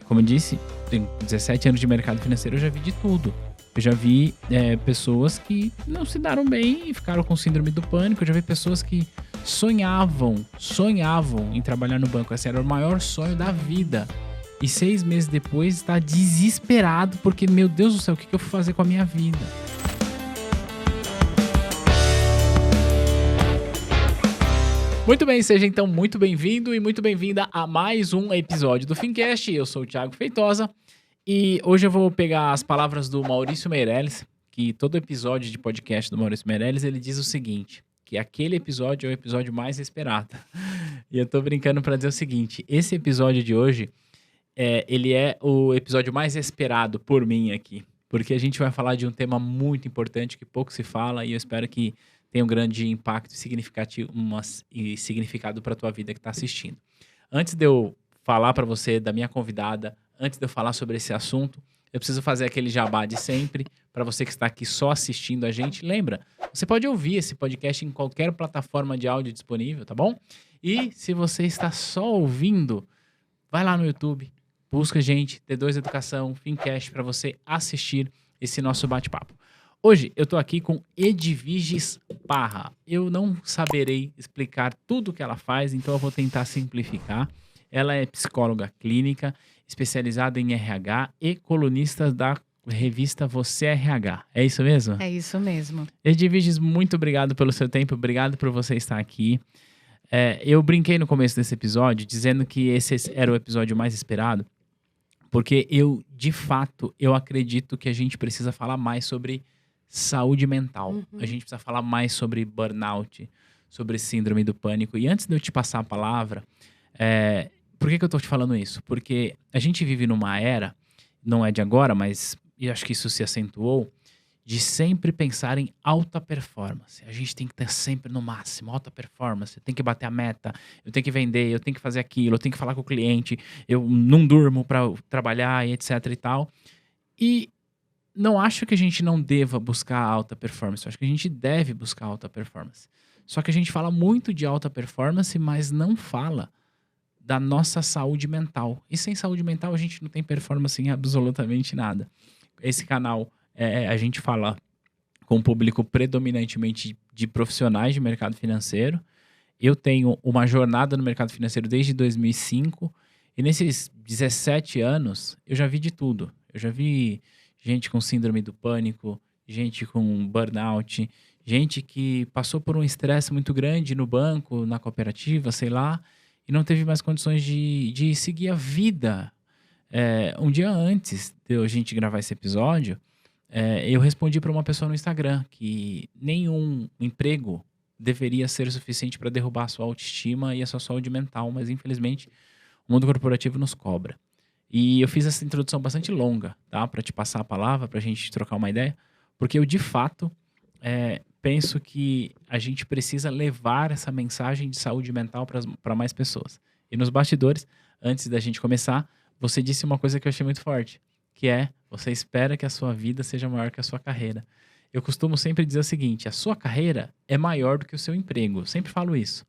como eu disse, tenho 17 anos de mercado financeiro, eu já vi de tudo. Eu já vi pessoas que não se deram bem e ficaram com síndrome do pânico. Eu já vi pessoas que sonhavam em trabalhar no banco. Esse era o maior sonho da vida. E 6 meses depois está desesperado porque, meu Deus do céu, o que eu fui fazer com a minha vida? Muito bem, seja então muito bem-vindo e muito bem-vinda a mais um episódio do Fincast. Eu sou o Thiago Feitosa e hoje eu vou pegar as palavras do Maurício Meirelles, que todo episódio de podcast do Maurício Meirelles, ele diz o seguinte, que aquele episódio é o episódio mais esperado. E eu tô brincando para dizer o seguinte, esse episódio de hoje, ele é o episódio mais esperado por mim aqui, porque a gente vai falar de um tema muito importante que pouco se fala e eu espero que tenha um grande impacto e significado para a tua vida que está assistindo. Antes de eu falar para você da minha convidada, antes de eu falar sobre esse assunto, eu preciso fazer aquele jabá de sempre. Para você que está aqui só assistindo a gente, lembra, você pode ouvir esse podcast em qualquer plataforma de áudio disponível, tá bom? E se você está só ouvindo, vai lá no YouTube, busca a gente, T2 Educação, Fincast, para você assistir esse nosso bate-papo. Hoje eu tô aqui com Edviges Parra. Eu não saberei explicar tudo o que ela faz, então eu vou tentar simplificar. Ela é psicóloga clínica, especializada em RH e colunista da revista Você RH. É isso mesmo? É isso mesmo. Edviges, muito obrigado pelo seu tempo, obrigado por você estar aqui. Eu brinquei no começo desse episódio dizendo que esse era o episódio mais esperado, porque de fato, eu acredito que a gente precisa falar mais sobre saúde mental. Uhum. A gente precisa falar mais sobre burnout, sobre síndrome do pânico. E antes de eu te passar a palavra, por que eu tô te falando isso? Porque a gente vive numa era, não é de agora, mas eu acho que isso se acentuou, de sempre pensar em alta performance. A gente tem que estar sempre no máximo, alta performance. Tem que bater a meta, eu tenho que vender, eu tenho que fazer aquilo, eu tenho que falar com o cliente, eu não durmo para trabalhar e etc e tal. E não acho que a gente não deva buscar alta performance. Eu acho que a gente deve buscar alta performance. Só que a gente fala muito de alta performance, mas não fala da nossa saúde mental. E sem saúde mental a gente não tem performance em absolutamente nada. Esse canal, a gente fala com um público predominantemente de profissionais de mercado financeiro. Eu tenho uma jornada no mercado financeiro desde 2005. E nesses 17 anos, eu já vi de tudo. Eu já vi gente com síndrome do pânico, gente com burnout, gente que passou por um estresse muito grande no banco, na cooperativa, sei lá, e não teve mais condições de seguir a vida. Um dia antes de a gente gravar esse episódio, eu respondi para uma pessoa no Instagram que nenhum emprego deveria ser suficiente para derrubar a sua autoestima e a sua saúde mental, mas infelizmente o mundo corporativo nos cobra. E eu fiz essa introdução bastante longa, tá? Para te passar a palavra, para a gente trocar uma ideia, porque eu, de fato, penso que a gente precisa levar essa mensagem de saúde mental para mais pessoas. E nos bastidores, antes da gente começar, você disse uma coisa que eu achei muito forte, que você espera que a sua vida seja maior que a sua carreira. Eu costumo sempre dizer o seguinte, a sua carreira é maior do que o seu emprego. Eu sempre falo isso.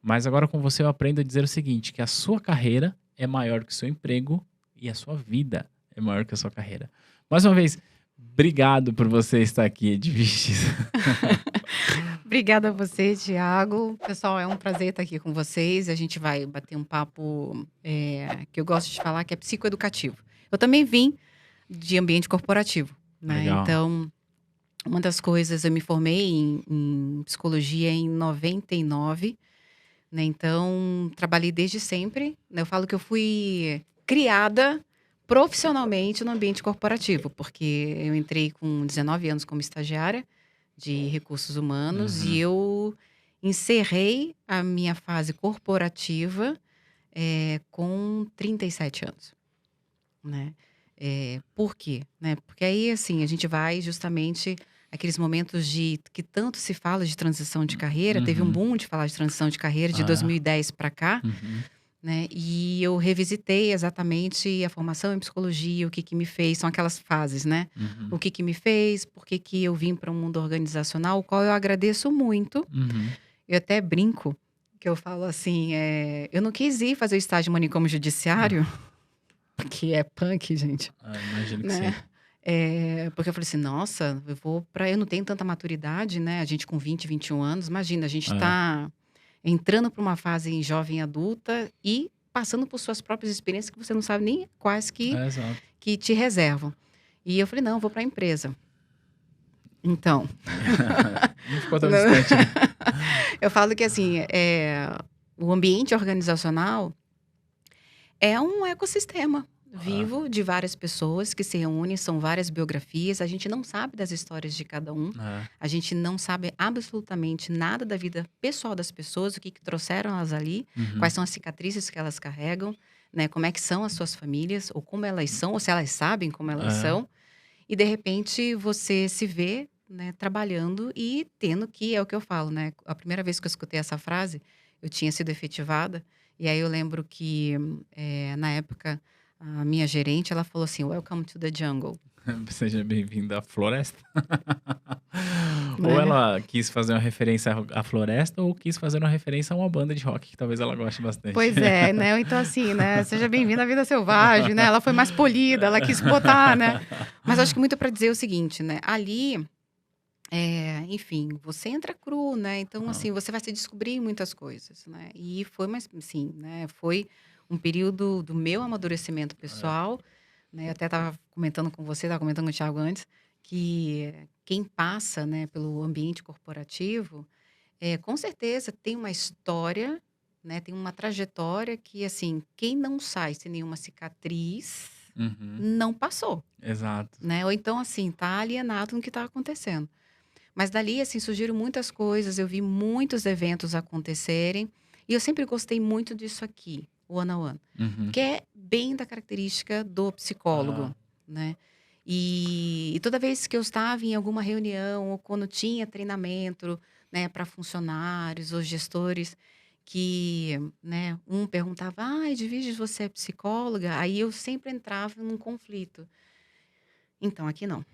Mas agora com você eu aprendo a dizer o seguinte, que a sua carreira é maior que o seu emprego e a sua vida é maior que a sua carreira. Mais uma vez, obrigado por você estar aqui, Edviges. Obrigada a você, Thiago. Pessoal, é um prazer estar aqui com vocês. A gente vai bater um papo que eu gosto de falar, que é psicoeducativo. Eu também vim de ambiente corporativo, né? Legal. Então, uma das coisas, eu me formei em psicologia em 99, né? Então, trabalhei desde sempre, né? Eu falo que eu fui criada profissionalmente no ambiente corporativo, porque eu entrei com 19 anos como estagiária de recursos humanos e eu encerrei a minha fase corporativa com 37 anos, né? Por quê? Né? Porque aí, assim, a gente vai justamente aqueles momentos que tanto se fala de transição de carreira, teve um boom de falar de transição de carreira de 2010 para cá, né? E eu revisitei exatamente a formação em psicologia, o que me fez, são aquelas fases, né? O que me fez, por que eu vim para um mundo organizacional, o qual eu agradeço muito. Eu até brinco, que eu falo assim, eu não quis ir fazer o estágio em manicômio judiciário, que é punk, gente, Imagino que sim. né? Porque eu falei assim, nossa, eu não tenho tanta maturidade, né? A gente com 20, 21 anos, imagina, a gente É, tá entrando para uma fase em jovem adulta e passando por suas próprias experiências que você não sabe nem quais exato. que te reservam. E eu falei, não, eu vou para a empresa. Então, Não ficou tão distante, né? eu falo que assim, o ambiente organizacional é um ecossistema Ah, vivo de várias pessoas que se reúnem, são várias biografias. A gente não sabe das histórias de cada um. é. A gente não sabe absolutamente nada da vida pessoal das pessoas, o que trouxeram elas ali, Uhum. quais são as cicatrizes que elas carregam, né? Como é que são as suas famílias, ou como elas são, ou se elas sabem como elas É. são. E de repente você se vê, né, trabalhando e tendo que, é o que eu falo, né? A primeira vez que eu escutei essa frase, eu tinha sido efetivada, e aí eu lembro que na época a minha gerente, ela falou assim, Welcome to the jungle, Seja bem-vindo à floresta. Ou né? ela quis fazer uma referência à floresta, ou quis fazer uma referência a uma banda de rock que talvez ela goste bastante. Pois é, né? Então assim, né? Seja bem-vinda à vida selvagem, né? Ela foi mais polida, ela quis botar, né? Mas acho que muito para dizer o seguinte, né? Ali, enfim, você entra cru, né? Então, Ah, assim, você vai se descobrir em muitas coisas, né? E foi, mas, assim, né? Foi um período do meu amadurecimento é. pessoal, né? Eu até estava comentando com você, estava comentando com o Thiago antes, que quem passa, né, pelo ambiente corporativo, com certeza tem uma história, né? Tem uma trajetória que, assim, quem não sai sem nenhuma cicatriz Uhum. não passou, Exato. né? Ou então, assim, tá alienado no que está acontecendo. Mas dali, assim, surgiram muitas coisas, eu vi muitos eventos acontecerem, e eu sempre gostei muito disso aqui, o one on one, Uhum. que é bem da característica do Ah, psicólogo, né? E toda vez que eu estava em alguma reunião, ou quando tinha treinamento, né, para funcionários ou gestores, que, né, um perguntava, Edviges, você é psicóloga? Aí eu sempre entrava num conflito. Então, aqui não,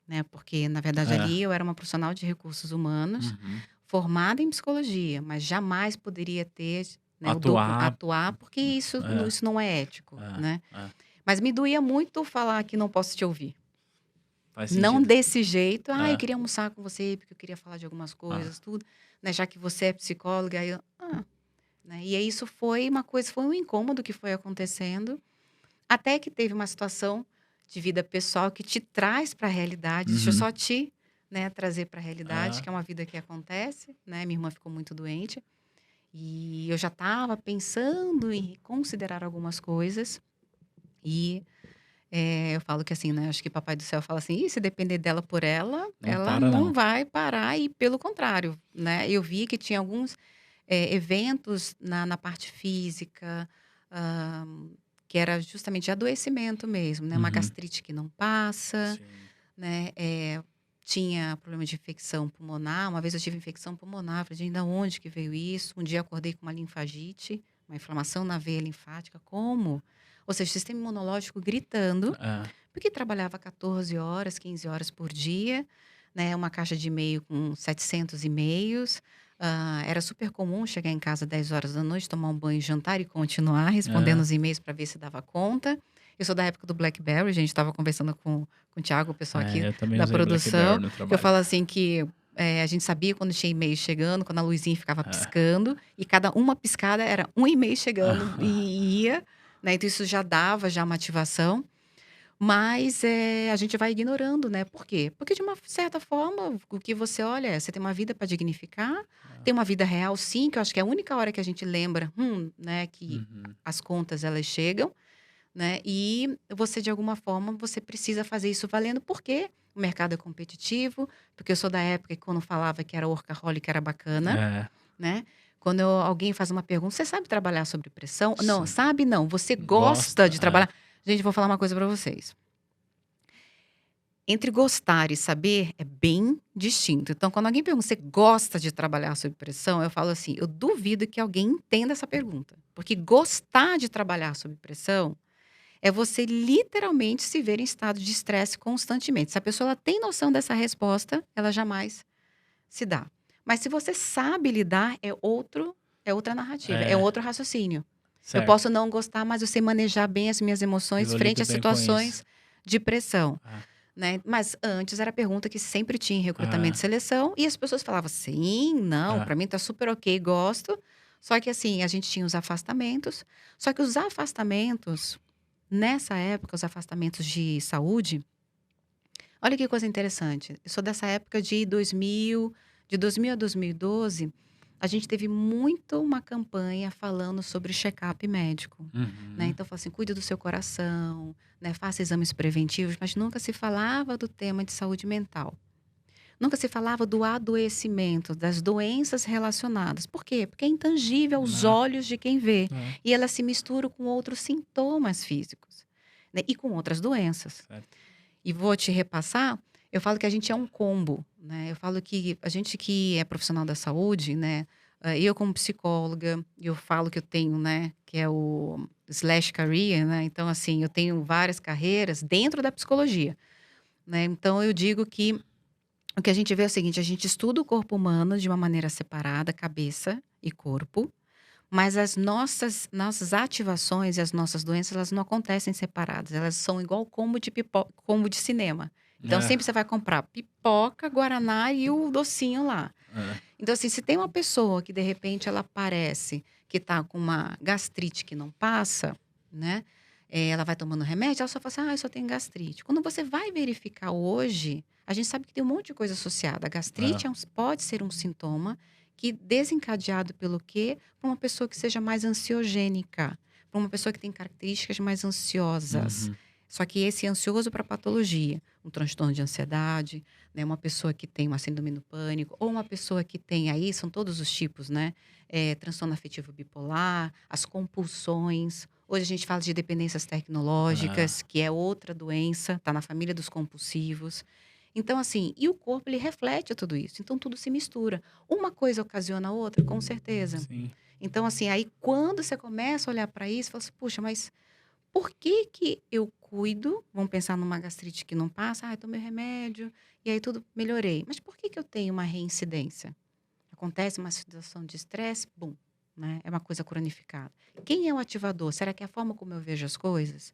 né? Porque, na verdade, é. ali eu era uma profissional de recursos humanos, Uhum. formada em psicologia, mas jamais poderia ter, né, Atuar. atuar, porque É, isso não é ético, é, né? é. Mas me doía muito falar que não posso te ouvir. Faz Não sentido. desse jeito, eu É. queria almoçar com você, porque eu queria falar de algumas Ah, coisas, tudo, né? Já que você é psicóloga, aí eu, né? E aí isso foi uma coisa, foi um incômodo que foi acontecendo, até que teve uma situação de vida pessoal que te traz para a realidade. Deixa eu uhum. só te, né, trazer para a realidade, É. que é uma vida que acontece, né? Minha irmã ficou muito doente e eu já estava pensando em considerar algumas coisas e eu falo que assim, né? Acho que Papai do Céu fala assim, se depender dela por ela, Não ela para, não não. vai parar e pelo contrário, né? Eu vi que tinha alguns eventos na parte física, hã, que era justamente de adoecimento mesmo, né, uma Uhum. gastrite que não passa, Sim. né, tinha problema de infecção pulmonar, uma vez eu tive infecção pulmonar, falei: "Gente, da onde que veio isso?". Um dia acordei com uma linfagite, uma inflamação na veia linfática, como? Ou seja, o sistema imunológico gritando, É. porque trabalhava 14 horas, 15 horas por dia, né, uma caixa de e-mail com 700 e-mails, era super comum chegar em casa 10 horas da noite, tomar um banho, jantar e continuar respondendo É. os e-mails para ver se dava conta. Eu sou da época do BlackBerry, a gente estava conversando com o Thiago, o pessoal É, aqui eu também da usei BlackBerry produção, no que eu trabalho. falo assim que, a gente sabia quando tinha e-mail chegando, quando a luzinha ficava É. piscando, e cada uma piscada era um e-mail chegando e ia, né, então isso já dava já uma ativação. Mas, a gente vai ignorando, né. Por quê? Porque de uma certa forma, o que você olha você tem uma vida para dignificar, tem uma vida real sim, que eu acho que é a única hora que a gente lembra, né, que Uhum. as contas elas chegam, né, e você de alguma forma, você precisa fazer isso valendo, porque o mercado é competitivo, porque eu sou da época que quando falava que era workaholic era bacana, É. né. Quando alguém faz uma pergunta: "Você sabe trabalhar sob pressão?". "Não, Sim. sabe não, você gosta Gosta. de É. trabalhar". Gente, eu vou falar uma coisa para vocês. Entre gostar e saber é bem distinto. Então, quando alguém pergunta: "Você gosta de trabalhar sob pressão?", eu falo assim: eu duvido que alguém entenda essa pergunta. Porque gostar de trabalhar sob pressão é você literalmente se ver em estado de estresse constantemente. Se a pessoa ela tem noção dessa resposta, ela jamais se dá. Mas se você sabe lidar, é outra narrativa, é É. outro raciocínio. Eu Certo. posso não gostar, mas eu sei manejar bem as minhas E emoções vou frente a lidar bem com isso. situações de pressão, Ah, né? Mas antes era a pergunta que sempre tinha em recrutamento e ah, seleção, e as pessoas falavam: sim, não, ah. para mim tá super ok, gosto. Só que assim, a gente tinha os afastamentos. Só que os afastamentos, nessa época, os afastamentos de saúde, olha que coisa interessante. Eu sou dessa época de 2000, de 2000 a 2012, a gente teve muito uma campanha falando sobre check-up médico, né? Uhum. Então, fala assim, cuide do seu coração, né? Faça exames preventivos, mas nunca se falava do tema de saúde mental. Nunca se falava do adoecimento, das doenças relacionadas. Por quê? Porque é intangível aos Ah, olhos de quem vê. ah, E ela se mistura com outros sintomas físicos, né? E com outras doenças. certo. E vou te repassar, eu falo que a gente é um combo, né? Eu falo que a gente que é profissional da saúde, né? Eu como psicóloga, eu falo que eu tenho, né? Que é o slash career, né? Então, assim, eu tenho várias carreiras dentro da psicologia, né? Então, eu digo que o que a gente vê é o seguinte, a gente estuda o corpo humano de uma maneira separada, cabeça e corpo, mas as nossas ativações e as nossas doenças, elas não acontecem separadas, elas são igual combo de cinema. Então Ah, sempre você vai comprar pipoca, guaraná e o docinho lá. ah, Então assim, se tem uma pessoa que de repente ela parece que está com uma gastrite que não passa, né? Ela vai tomando remédio, ela só fala assim, eu só tenho gastrite. Quando você vai verificar hoje, a gente sabe que tem um monte de coisa associada. A gastrite ah. pode ser um sintoma que desencadeado pelo quê? Para uma pessoa que seja mais ansiogênica, para uma pessoa que tem características mais ansiosas. Uhum. Só que esse ansioso para patologia, um transtorno de ansiedade, né? Uma pessoa que tem uma síndrome do pânico, ou uma pessoa que tem aí, são todos os tipos, né? Transtorno afetivo bipolar, as compulsões. Hoje a gente fala de dependências Ah, tecnológicas, que é outra doença, está na família dos compulsivos. Então, assim, e o corpo, ele reflete tudo isso. Então, tudo se mistura. Uma coisa ocasiona a outra, com certeza. sim. Então, assim, aí quando você começa a olhar para isso, você fala assim, puxa, mas por que que eu cuido? Vamos pensar numa gastrite que não passa. Eu tomei remédio e aí tudo melhorei. Mas por que que eu tenho uma reincidência? Acontece uma situação de estresse, bum, né? É uma coisa cronificada. Quem é o ativador? Será que é a forma como eu vejo as coisas?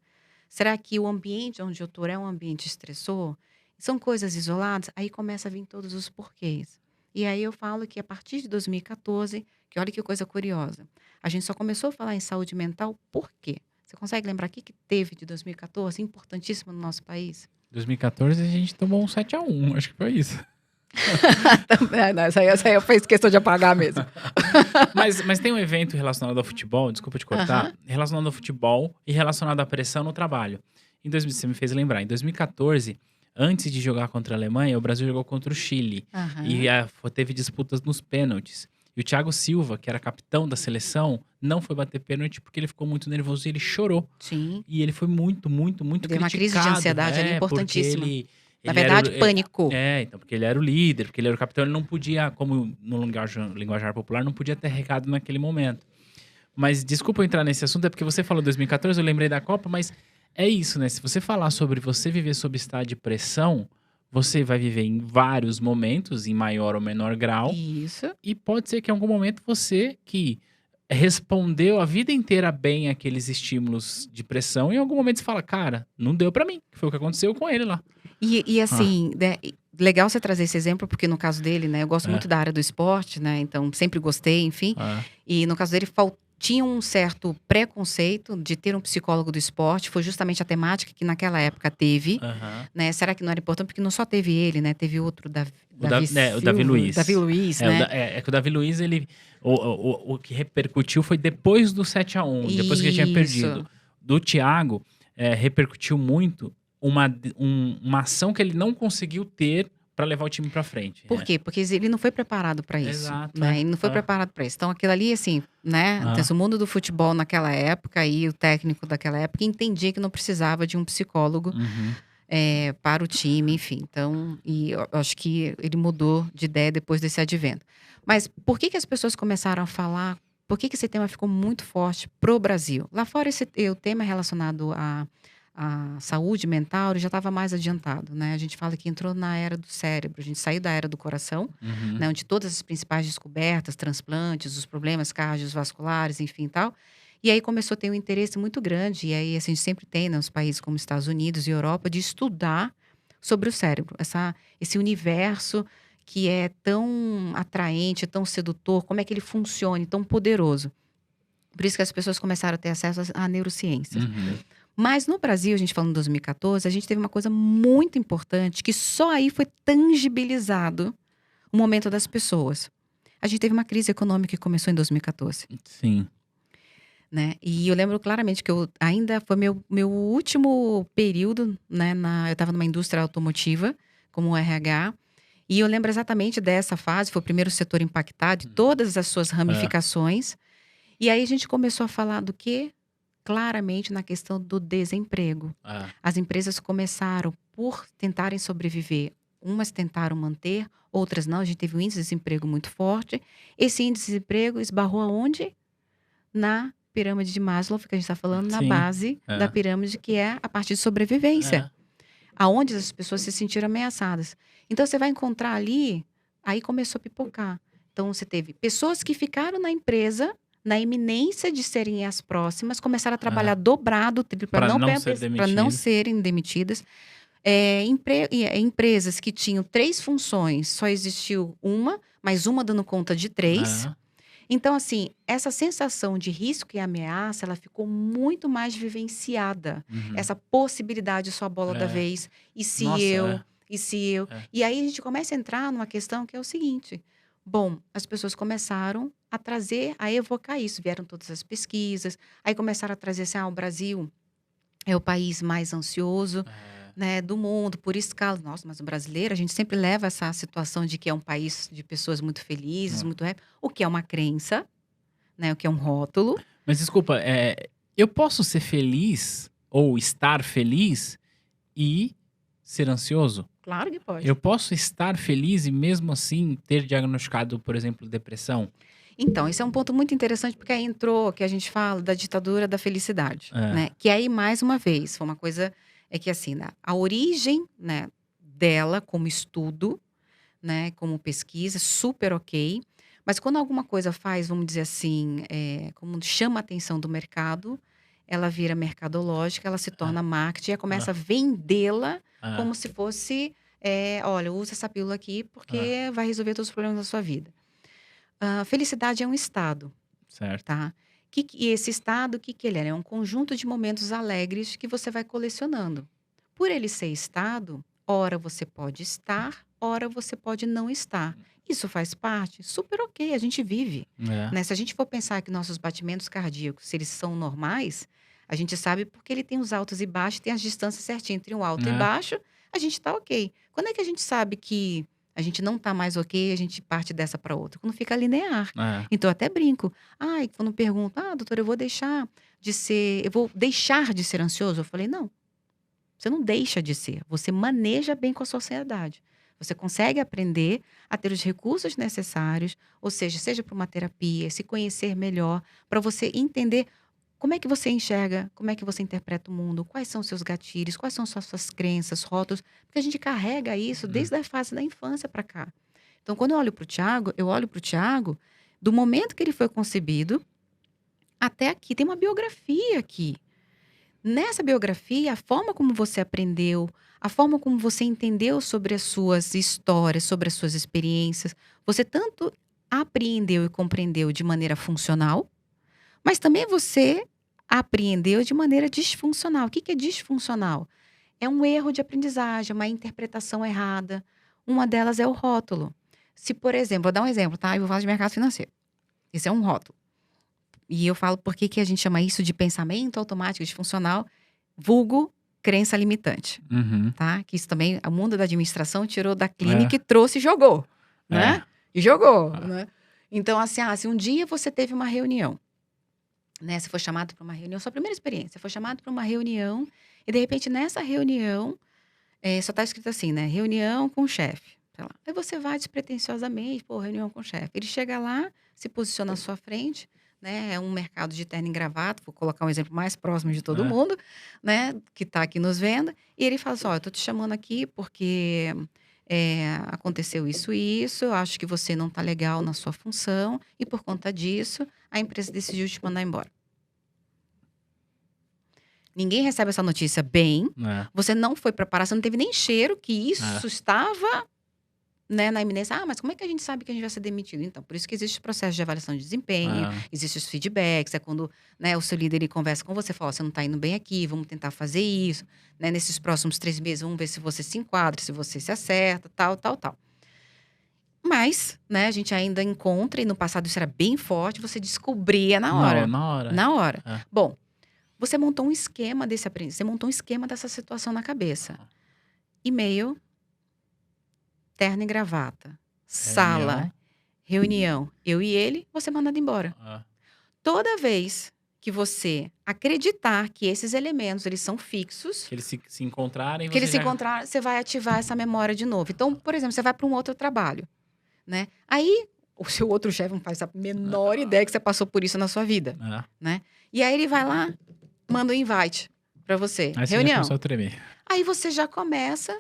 Será que o ambiente onde eu estou é um ambiente estressor? São coisas isoladas? Aí começa a vir todos os porquês. E aí eu falo que a partir de 2014, que olha que coisa curiosa, a gente só começou a falar em saúde mental por quê? Você consegue lembrar o que teve de 2014, importantíssimo no nosso país? 2014 a gente tomou um 7-1, acho que foi isso. Não, essa aí eu fiz questão de apagar mesmo. Mas tem um evento relacionado ao futebol, desculpa te cortar, Aham, relacionado ao futebol e relacionado à pressão no trabalho. Você me fez lembrar, em 2014, antes de jogar contra a Alemanha, o Brasil jogou contra o Chile. E aham, teve disputas nos pênaltis. E o Thiago Silva, que era capitão da seleção, não foi bater pênalti porque ele ficou muito nervoso e ele chorou. sim. E ele foi muito, muito, muito Deu uma crise de criticado. ansiedade ali Porque importantíssima. ele, Na ele era. verdade, pânico. Então, porque ele era o líder, porque ele era o capitão, ele não podia, como no linguajar popular, não podia ter recado naquele momento. Mas desculpa eu entrar nesse assunto, é porque você falou 2014, eu lembrei da Copa, mas é isso, né? Se você falar sobre você viver sob estado de pressão, você vai viver em vários momentos, em maior ou menor grau, Isso. e pode ser que em algum momento você que respondeu a vida inteira bem àqueles estímulos de pressão, em algum momento você fala, cara, não deu pra mim, que foi o que aconteceu com ele lá. E Ah, assim, né, legal você trazer esse exemplo, porque no caso dele, né, eu gosto é, muito da área do esporte, né, então sempre gostei, enfim. é, E no caso dele, tinha um certo preconceito de ter um psicólogo do esporte, foi justamente a temática que naquela época teve, aham. né? Será que não era importante? Porque não só teve ele, né? Teve outro, Davi O Davi Silva, Davi Luiz. Luiz, né? É que o Davi Luiz, ele. O que repercutiu foi depois do 7-1, depois que ele tinha Isso. perdido. Do Thiago, repercutiu muito uma ação que ele não conseguiu ter pra levar o time pra frente. Por quê? Porque ele não foi preparado para isso, Exato, né? Ele não foi preparado para isso. Então, aquilo ali, assim, né? Então, Ah, o mundo do futebol naquela época e o técnico daquela época entendia que não precisava de um psicólogo uhum. para o time, enfim. Então, e eu acho que ele mudou de ideia depois desse advento. Mas por que que as pessoas começaram a falar? Por que que esse tema ficou muito forte pro Brasil? Lá fora, o tema relacionado à saúde mental ele já estava mais adiantado, né? A gente fala que entrou na era do cérebro, a gente saiu da era do coração, Uhum. né? Onde todas as principais descobertas, transplantes, os problemas cardiovasculares, enfim, tal. E aí começou a ter um interesse muito grande, e aí assim, a gente sempre tem, né, nos países como Estados Unidos e Europa, de estudar sobre o cérebro, esse universo que é tão atraente, tão sedutor, como é que ele funciona, e tão poderoso. Por isso que as pessoas começaram a ter acesso a neurociências. Uhum. Mas no Brasil, a gente falando em 2014, a gente teve uma coisa muito importante que só aí foi tangibilizado o momento das pessoas. A gente teve uma crise econômica que começou em 2014, Sim. né? E eu lembro claramente que eu ainda foi meu último período, né? Eu estava numa indústria automotiva, como RH, e eu lembro exatamente dessa fase, foi o primeiro setor impactado, de todas as suas É. ramificações. E aí a gente começou a falar do quê? Claramente na questão do desemprego. É. As empresas começaram por tentarem sobreviver. Umas tentaram manter, outras não. A gente teve um índice de desemprego muito forte. Esse índice de desemprego esbarrou aonde? Na pirâmide de Maslow, que a gente está falando, na Sim. base É. da pirâmide, que é a parte de sobrevivência. É. Aonde as pessoas se sentiram ameaçadas. Então você vai encontrar ali, aí começou a pipocar. Então você teve pessoas que ficaram na empresa, na iminência de serem as próximas, começaram a trabalhar dobrado, triplo, Pra não ser para não demitido. serem demitidas. Empresas que tinham 3 funções, só existiu uma, mas uma dando conta de 3. É. Então, assim, essa sensação de risco e ameaça, ela ficou muito mais vivenciada. Uhum. Essa possibilidade, só a bola da É. vez. E se Nossa, eu? E se eu? É. E aí a gente começa a entrar numa questão que é o seguinte. Bom, as pessoas começaram a trazer, a evocar isso. Vieram todas as pesquisas. Aí começaram a trazer assim, o Brasil é o país mais ansioso, É. né, do mundo, por escala. Nossa, mas o brasileiro, a gente sempre leva essa situação de que é um país de pessoas muito felizes, muito happy, o que é uma crença, né, o que é um rótulo. Mas desculpa, eu posso ser feliz ou estar feliz e ser ansioso? Claro que pode. Eu posso estar feliz e mesmo assim ter diagnosticado, por exemplo, depressão? Então, esse é um ponto muito interessante, porque aí entrou, que a gente fala da ditadura da felicidade, É. né? Que aí, mais uma vez, foi uma coisa, é que assim, né, a origem, né, dela como estudo, né, como pesquisa, super ok. Mas quando alguma coisa faz, vamos dizer assim, como chama a atenção do mercado, ela vira mercadológica, ela se torna marketing e começa a vendê-la É. como se fosse, olha, usa essa pílula aqui porque vai resolver todos os problemas da sua vida. Felicidade é um estado, Certo. tá? E esse estado, o que que ele é? É um conjunto de momentos alegres que você vai colecionando. Por ele ser estado, ora você pode estar, ora você pode não estar. Isso faz parte? Super ok, a gente vive. É. Né? Se a gente for pensar que nossos batimentos cardíacos, se eles são normais, a gente sabe porque ele tem os altos e baixos, tem as distâncias certinho entre um alto e É. baixo, a gente tá ok. Quando é que a gente sabe que a gente não tá mais ok, a gente parte dessa para outra? Quando fica linear. É. Então eu até brinco. Ai, quando perguntam, doutora, eu vou deixar de ser ansioso? Eu falei, não. Você não deixa de ser, você maneja bem com a sua ansiedade. Você consegue aprender a ter os recursos necessários, ou seja para uma terapia, se conhecer melhor, para você entender como é que você enxerga, como é que você interpreta o mundo, quais são os seus gatilhos, quais são suas crenças, rótulos, porque a gente carrega isso desde a fase da infância para cá. Então, quando eu olho para o Tiago do momento que ele foi concebido até aqui. Tem uma biografia aqui. Nessa biografia, a forma como você aprendeu, a forma como você entendeu sobre as suas histórias, sobre as suas experiências, você tanto apreendeu e compreendeu de maneira funcional, mas também você apreendeu de maneira disfuncional. O que é disfuncional? É um erro de aprendizagem, uma interpretação errada. Uma delas é o rótulo. Se, por exemplo, vou dar um exemplo, tá? Eu vou falar de mercado financeiro. Esse é um rótulo. E eu falo por que a gente chama isso de pensamento automático disfuncional, vulgo crença limitante, Uhum. tá? Que isso também, o mundo da administração tirou da clínica e trouxe e jogou, né? É. E jogou, né? Então, assim, se um dia você teve uma reunião, né? Você foi chamado para uma reunião, sua primeira experiência, você foi chamado para uma reunião e, de repente, nessa reunião, só tá escrito assim, né? Reunião com o chefe, sei lá. Aí você vai despretensiosamente, reunião com o chefe. Ele chega lá, se posiciona à sua frente, né? É um mercado de terno e gravata, vou colocar um exemplo mais próximo de todo mundo, né? Que está aqui nos vendo. E ele fala assim, eu tô te chamando aqui porque aconteceu isso e isso, eu acho que você não tá legal na sua função e por conta disso, a empresa decidiu te mandar embora. Ninguém recebe essa notícia bem. É, Você não foi preparado, você não teve nem cheiro que é, isso estava, né, na iminência. Ah, mas como é que a gente sabe que a gente vai ser demitido? Então, por isso que existe o processo de avaliação de desempenho, é. existem os feedbacks, é quando, né, o seu líder ele conversa com você, fala, ó, você não está indo bem aqui, vamos tentar fazer isso, né, nesses próximos 3 meses, vamos ver se você se enquadra, se você se acerta, tal, tal, tal. Mas, né, a gente ainda encontra, e no passado isso era bem forte, você descobria na Não, hora. na hora. Na hora. É. Bom, você montou um esquema desse aprendizado, você montou um esquema dessa situação na cabeça. E-mail, terno e gravata, sala, reunião, eu e ele, você mandado embora. É. Toda vez que você acreditar que esses elementos eles são fixos, Que eles se encontrarem, que eles você se já... encontrarem, você vai ativar essa memória de novo. Então, por exemplo, você vai para um outro trabalho, né? Aí o seu outro chefe não faz a menor ideia que você passou por isso na sua vida, É. né? E aí ele vai lá, manda um invite para você, Aí você já reunião. começou a tremer. Aí você já começa,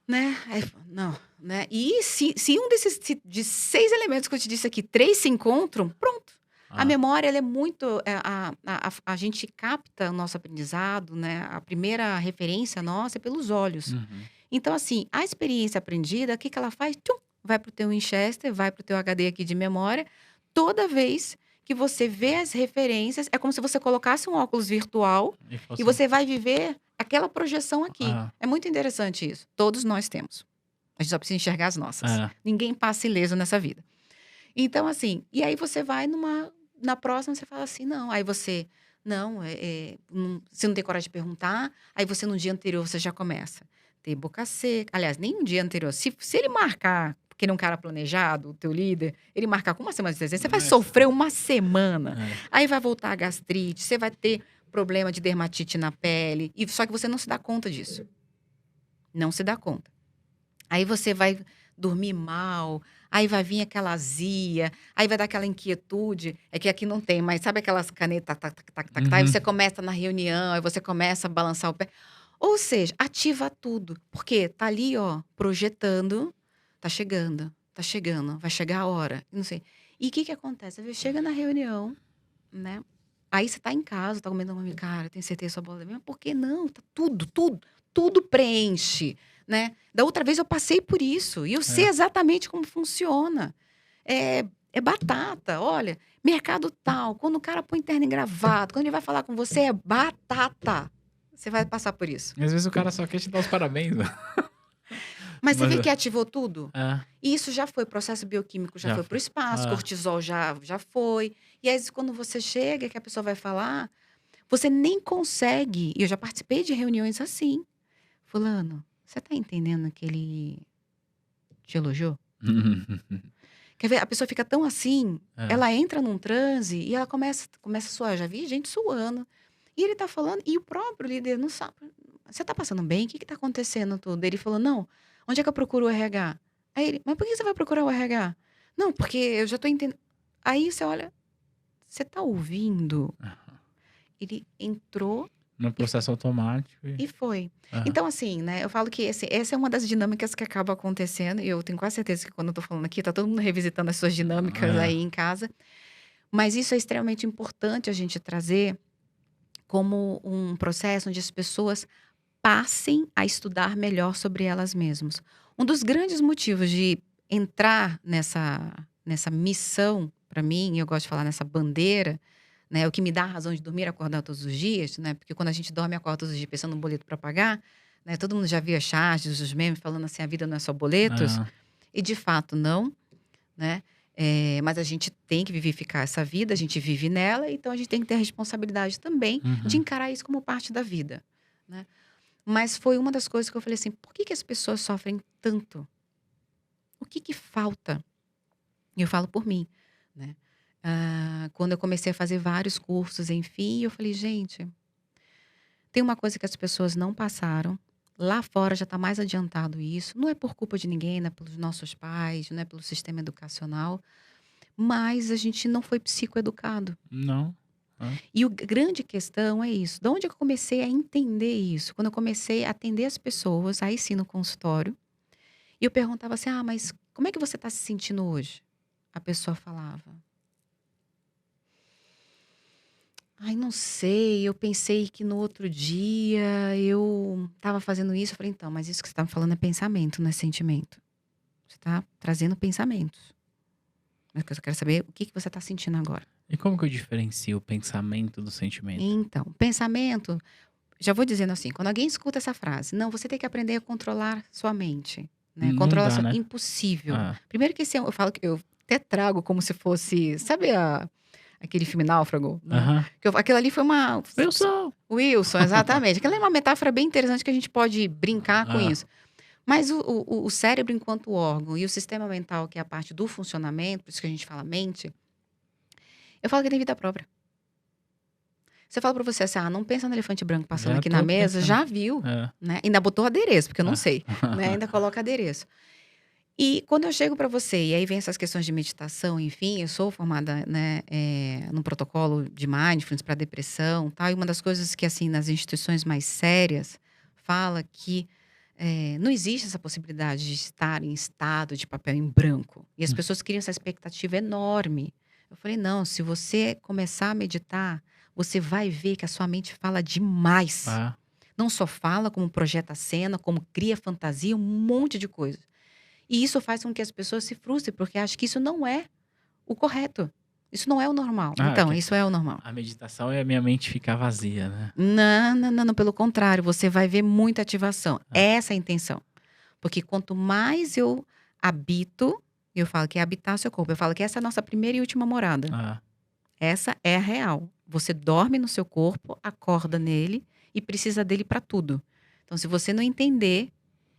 né? Aí, não, né? E se um desses de 6 elementos que eu te disse aqui, 3 se encontram, pronto. A Ah, memória, ela é muito. A gente capta o nosso aprendizado, né? A primeira referência nossa é pelos olhos. uhum. Então, assim, a experiência aprendida, o que ela faz? Tchum, vai para o teu Winchester, vai para o teu HD aqui de memória. Toda vez que você vê as referências, é como se você colocasse um óculos virtual E e fosse... você vai viver aquela projeção aqui. Ah, É muito interessante isso. Todos nós temos. A gente só precisa enxergar as nossas. é. Ninguém passa ileso nessa vida. Então, assim, e aí você vai na próxima, você fala assim, não. Aí você, não, você não tem coragem de perguntar. Aí você, no dia anterior, você já começa. Ter boca seca. Aliás, nem um dia anterior. Se ele marcar, porque ele é um cara planejado, o teu líder, ele marcar com uma semana de antecedência, você vai Nossa. sofrer uma semana. É. Aí vai voltar a gastrite, você vai ter problema de dermatite na pele. E só que você não se dá conta disso. Não se dá conta. Aí você vai dormir mal, aí vai vir aquela azia, aí vai dar aquela inquietude. É que aqui não tem, mas sabe aquelas canetas, tac, tac, tac, tac, tac, aí Uhum. você começa na reunião, aí você começa a balançar o pé. Ou seja, ativa tudo. Porque tá ali, ó, projetando, tá chegando, vai chegar a hora, não sei. E o que que acontece? Você chega na reunião, né? Aí você tá em casa, tá comendo uma cara, tem certeza que sua bola é mesmo? Por que não? Tá tudo preenche, né? Da outra vez eu passei por isso e eu sei É. exatamente como funciona. É batata, olha, mercado tal, quando o cara põe terno e gravata, quando ele vai falar com você, é batata. Você vai passar por isso. E às vezes o cara só quer te dar os parabéns. Né? Mas você Mas vê que ativou tudo? é, E isso já foi, processo bioquímico já já foi para o foi. espaço, Ah, cortisol já foi. E aí, quando você chega, que a pessoa vai falar, você nem consegue. E eu já participei de reuniões assim. Fulano, você tá entendendo que ele te elogiou? Quer ver? A pessoa fica tão assim, é. ela entra num transe e ela começa a suar. Eu já vi gente suando. E ele tá falando, e o próprio líder não sabe. Você tá passando bem? O que que tá acontecendo tudo? Ele falou, não, onde é que eu procuro o RH? Aí ele, mas por que você vai procurar o RH? Não, porque eu já tô entendendo. Aí você olha, você tá ouvindo? Ele entrou No processo automático. e foi. É. Então, assim, né, eu falo que essa é uma das dinâmicas que acaba acontecendo, e eu tenho quase certeza que quando eu tô falando aqui, tá todo mundo revisitando as suas dinâmicas É. aí em casa. Mas isso é extremamente importante a gente trazer como um processo onde as pessoas passem a estudar melhor sobre elas mesmas. Um dos grandes motivos de entrar nessa missão, para mim, e eu gosto de falar nessa bandeira, né, o que me dá a razão de dormir e acordar todos os dias, né, porque quando a gente dorme e acorda todos os dias pensando no boleto para pagar, né, todo mundo já viu as charges, os memes falando assim, a vida não é só boletos, É. e de fato não, né? Mas a gente tem que vivificar essa vida, a gente vive nela, então a gente tem que ter a responsabilidade também de Uhum. encarar isso como parte da vida, né? Mas foi uma das coisas que eu falei assim, por que que as pessoas sofrem tanto? O que que falta? E eu falo por mim, né? Quando eu comecei a fazer vários cursos, enfim, eu falei, gente, tem uma coisa que as pessoas não passaram. Lá fora já está mais adiantado isso. Não é por culpa de ninguém, não é pelos nossos pais, não é pelo sistema educacional, mas a gente não foi psicoeducado. Não. É. E a grande questão é isso. De onde eu comecei a entender isso? Quando eu comecei a atender as pessoas, aí sim no consultório, e eu perguntava assim: ah, mas como é que você está se sentindo hoje? A pessoa falava: Ai, não sei, eu pensei que no outro dia eu estava fazendo isso. Eu falei, então, mas isso que você está me falando é pensamento, não é sentimento. Você está trazendo pensamentos. Mas eu quero saber o que que você está sentindo agora. E como que eu diferencio o pensamento do sentimento? Então, pensamento, já vou dizendo assim, quando alguém escuta essa frase, não, você tem que aprender a controlar sua mente, né? Não Controlar dá, sua... né? Impossível. Ah, Primeiro que esse eu falo que eu até trago como se fosse, sabe aquele filme Náufrago, né? aham. Aquilo ali foi uma... Wilson! Wilson, exatamente. Aquela é uma metáfora bem interessante que a gente pode brincar com Ah, isso. Mas o cérebro enquanto órgão e o sistema mental, que é a parte do funcionamento, por isso que a gente fala mente, eu falo que tem vida própria. Você fala pra você assim, não pensa no elefante branco passando já aqui na tô mesa, pensando. já viu, É. né? Ainda botou adereço, porque eu não Ah. sei, né? Ainda coloca adereço. E quando eu chego pra você, e aí vem essas questões de meditação, enfim, eu sou formada, né, no protocolo de mindfulness para depressão, tal, e uma das coisas que, assim, nas instituições mais sérias, fala que não existe essa possibilidade de estar em estado de papel em branco. E as pessoas criam essa expectativa enorme. Eu falei, não, se você começar a meditar, você vai ver que a sua mente fala demais. Ah, Não só fala, como projeta a cena, como cria fantasia, um monte de coisa. E isso faz com que as pessoas se frustrem, porque acham que isso não é o correto. Isso não é o normal. Então, que isso é o normal. a meditação é a minha mente ficar vazia, né? Não, não, não, não, pelo contrário, você vai ver muita ativação. Ah, Essa é a intenção. Porque quanto mais eu habito, eu falo que é habitar seu corpo, eu falo que essa é a nossa primeira e última morada. ah, Essa é a real. Você dorme no seu corpo, acorda nele e precisa dele para tudo. Então, se você não entender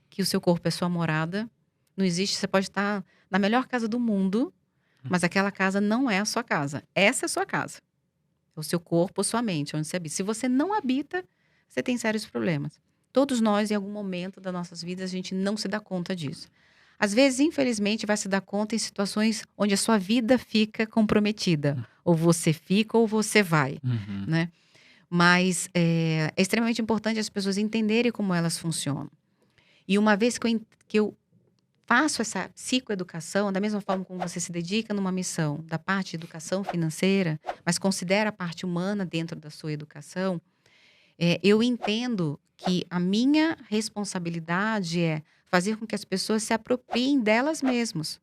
que o seu corpo é sua morada, não existe, você pode estar na melhor casa do mundo, mas aquela casa não é a sua casa. Essa é a sua casa. É o seu corpo, a sua mente, onde você habita. Se você não habita, você tem sérios problemas. Todos nós, em algum momento das nossas vidas, a gente não se dá conta disso. Às vezes, infelizmente, vai se dar conta em situações onde a sua vida fica comprometida. Ou você fica ou você vai, uhum. né? Mas é extremamente importante as pessoas entenderem como elas funcionam. E uma vez que eu faço essa psicoeducação, da mesma forma como você se dedica numa missão da parte de educação financeira, mas considera a parte humana dentro da sua educação, eu entendo que a minha responsabilidade é fazer com que as pessoas se apropriem delas mesmas.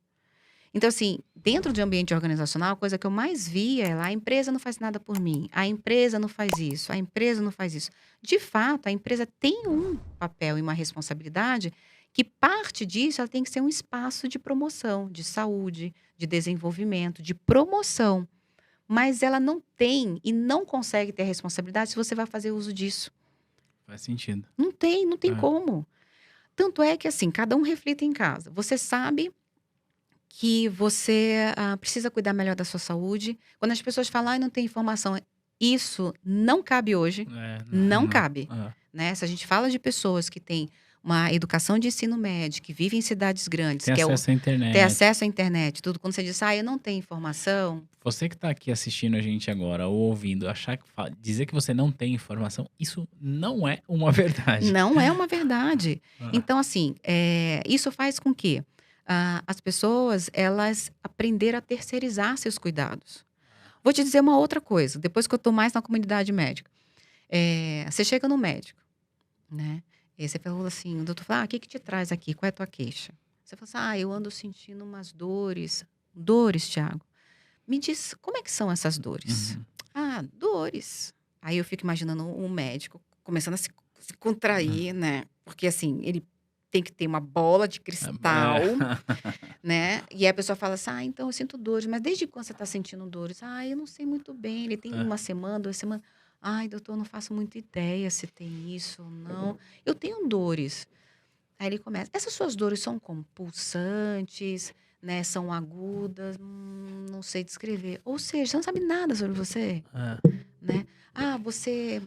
Então, assim, dentro de um ambiente organizacional, a coisa que eu mais via é lá, a empresa não faz nada por mim, a empresa não faz isso, a empresa não faz isso. De fato, a empresa tem um papel e uma responsabilidade que parte disso ela tem que ser um espaço de promoção, de saúde, de desenvolvimento, de promoção. Mas ela não tem e não consegue ter responsabilidade se você vai fazer uso disso. Faz sentido. Não tem É. como. Tanto é que, assim, cada um reflita em casa. Você sabe que você precisa cuidar melhor da sua saúde. Quando as pessoas falam, não tem informação, isso não cabe hoje, É, não não. cabe. É. Né? Se a gente fala de pessoas que têm uma educação de ensino médio, que vivem em cidades grandes, Tem que acesso à ter internet. acesso à internet, tudo, quando você diz, eu não tenho informação, Você que tá aqui assistindo a gente agora, ou ouvindo, dizer que você não tem informação, isso não é uma verdade. não é uma verdade. Ah, Então, assim, isso faz com que as pessoas, elas aprenderam a terceirizar seus cuidados. Vou te dizer uma outra coisa, depois que eu estou mais na comunidade médica. Você chega no médico, né? E aí você falou assim, o doutor fala, o que que te traz aqui? Qual é a tua queixa? Você fala assim, eu ando sentindo umas dores. Dores, Thiago? Me diz, como é que são essas dores? uhum, Dores. Aí eu fico imaginando um médico começando a se uhum. contrair, né? Porque assim, ele tem que ter uma bola de cristal, É. né? E aí a pessoa fala assim, então eu sinto dores. Mas desde quando você está sentindo dores? Eu não sei muito bem. Ele tem É. uma semana, 2 semanas. Ai, doutor, eu não faço muita ideia se tem isso ou não. Eu tenho dores. Aí ele começa. Essas suas dores são como pulsantes, né? São agudas? Não sei descrever. Ou seja, você não sabe nada sobre você, É. né? Você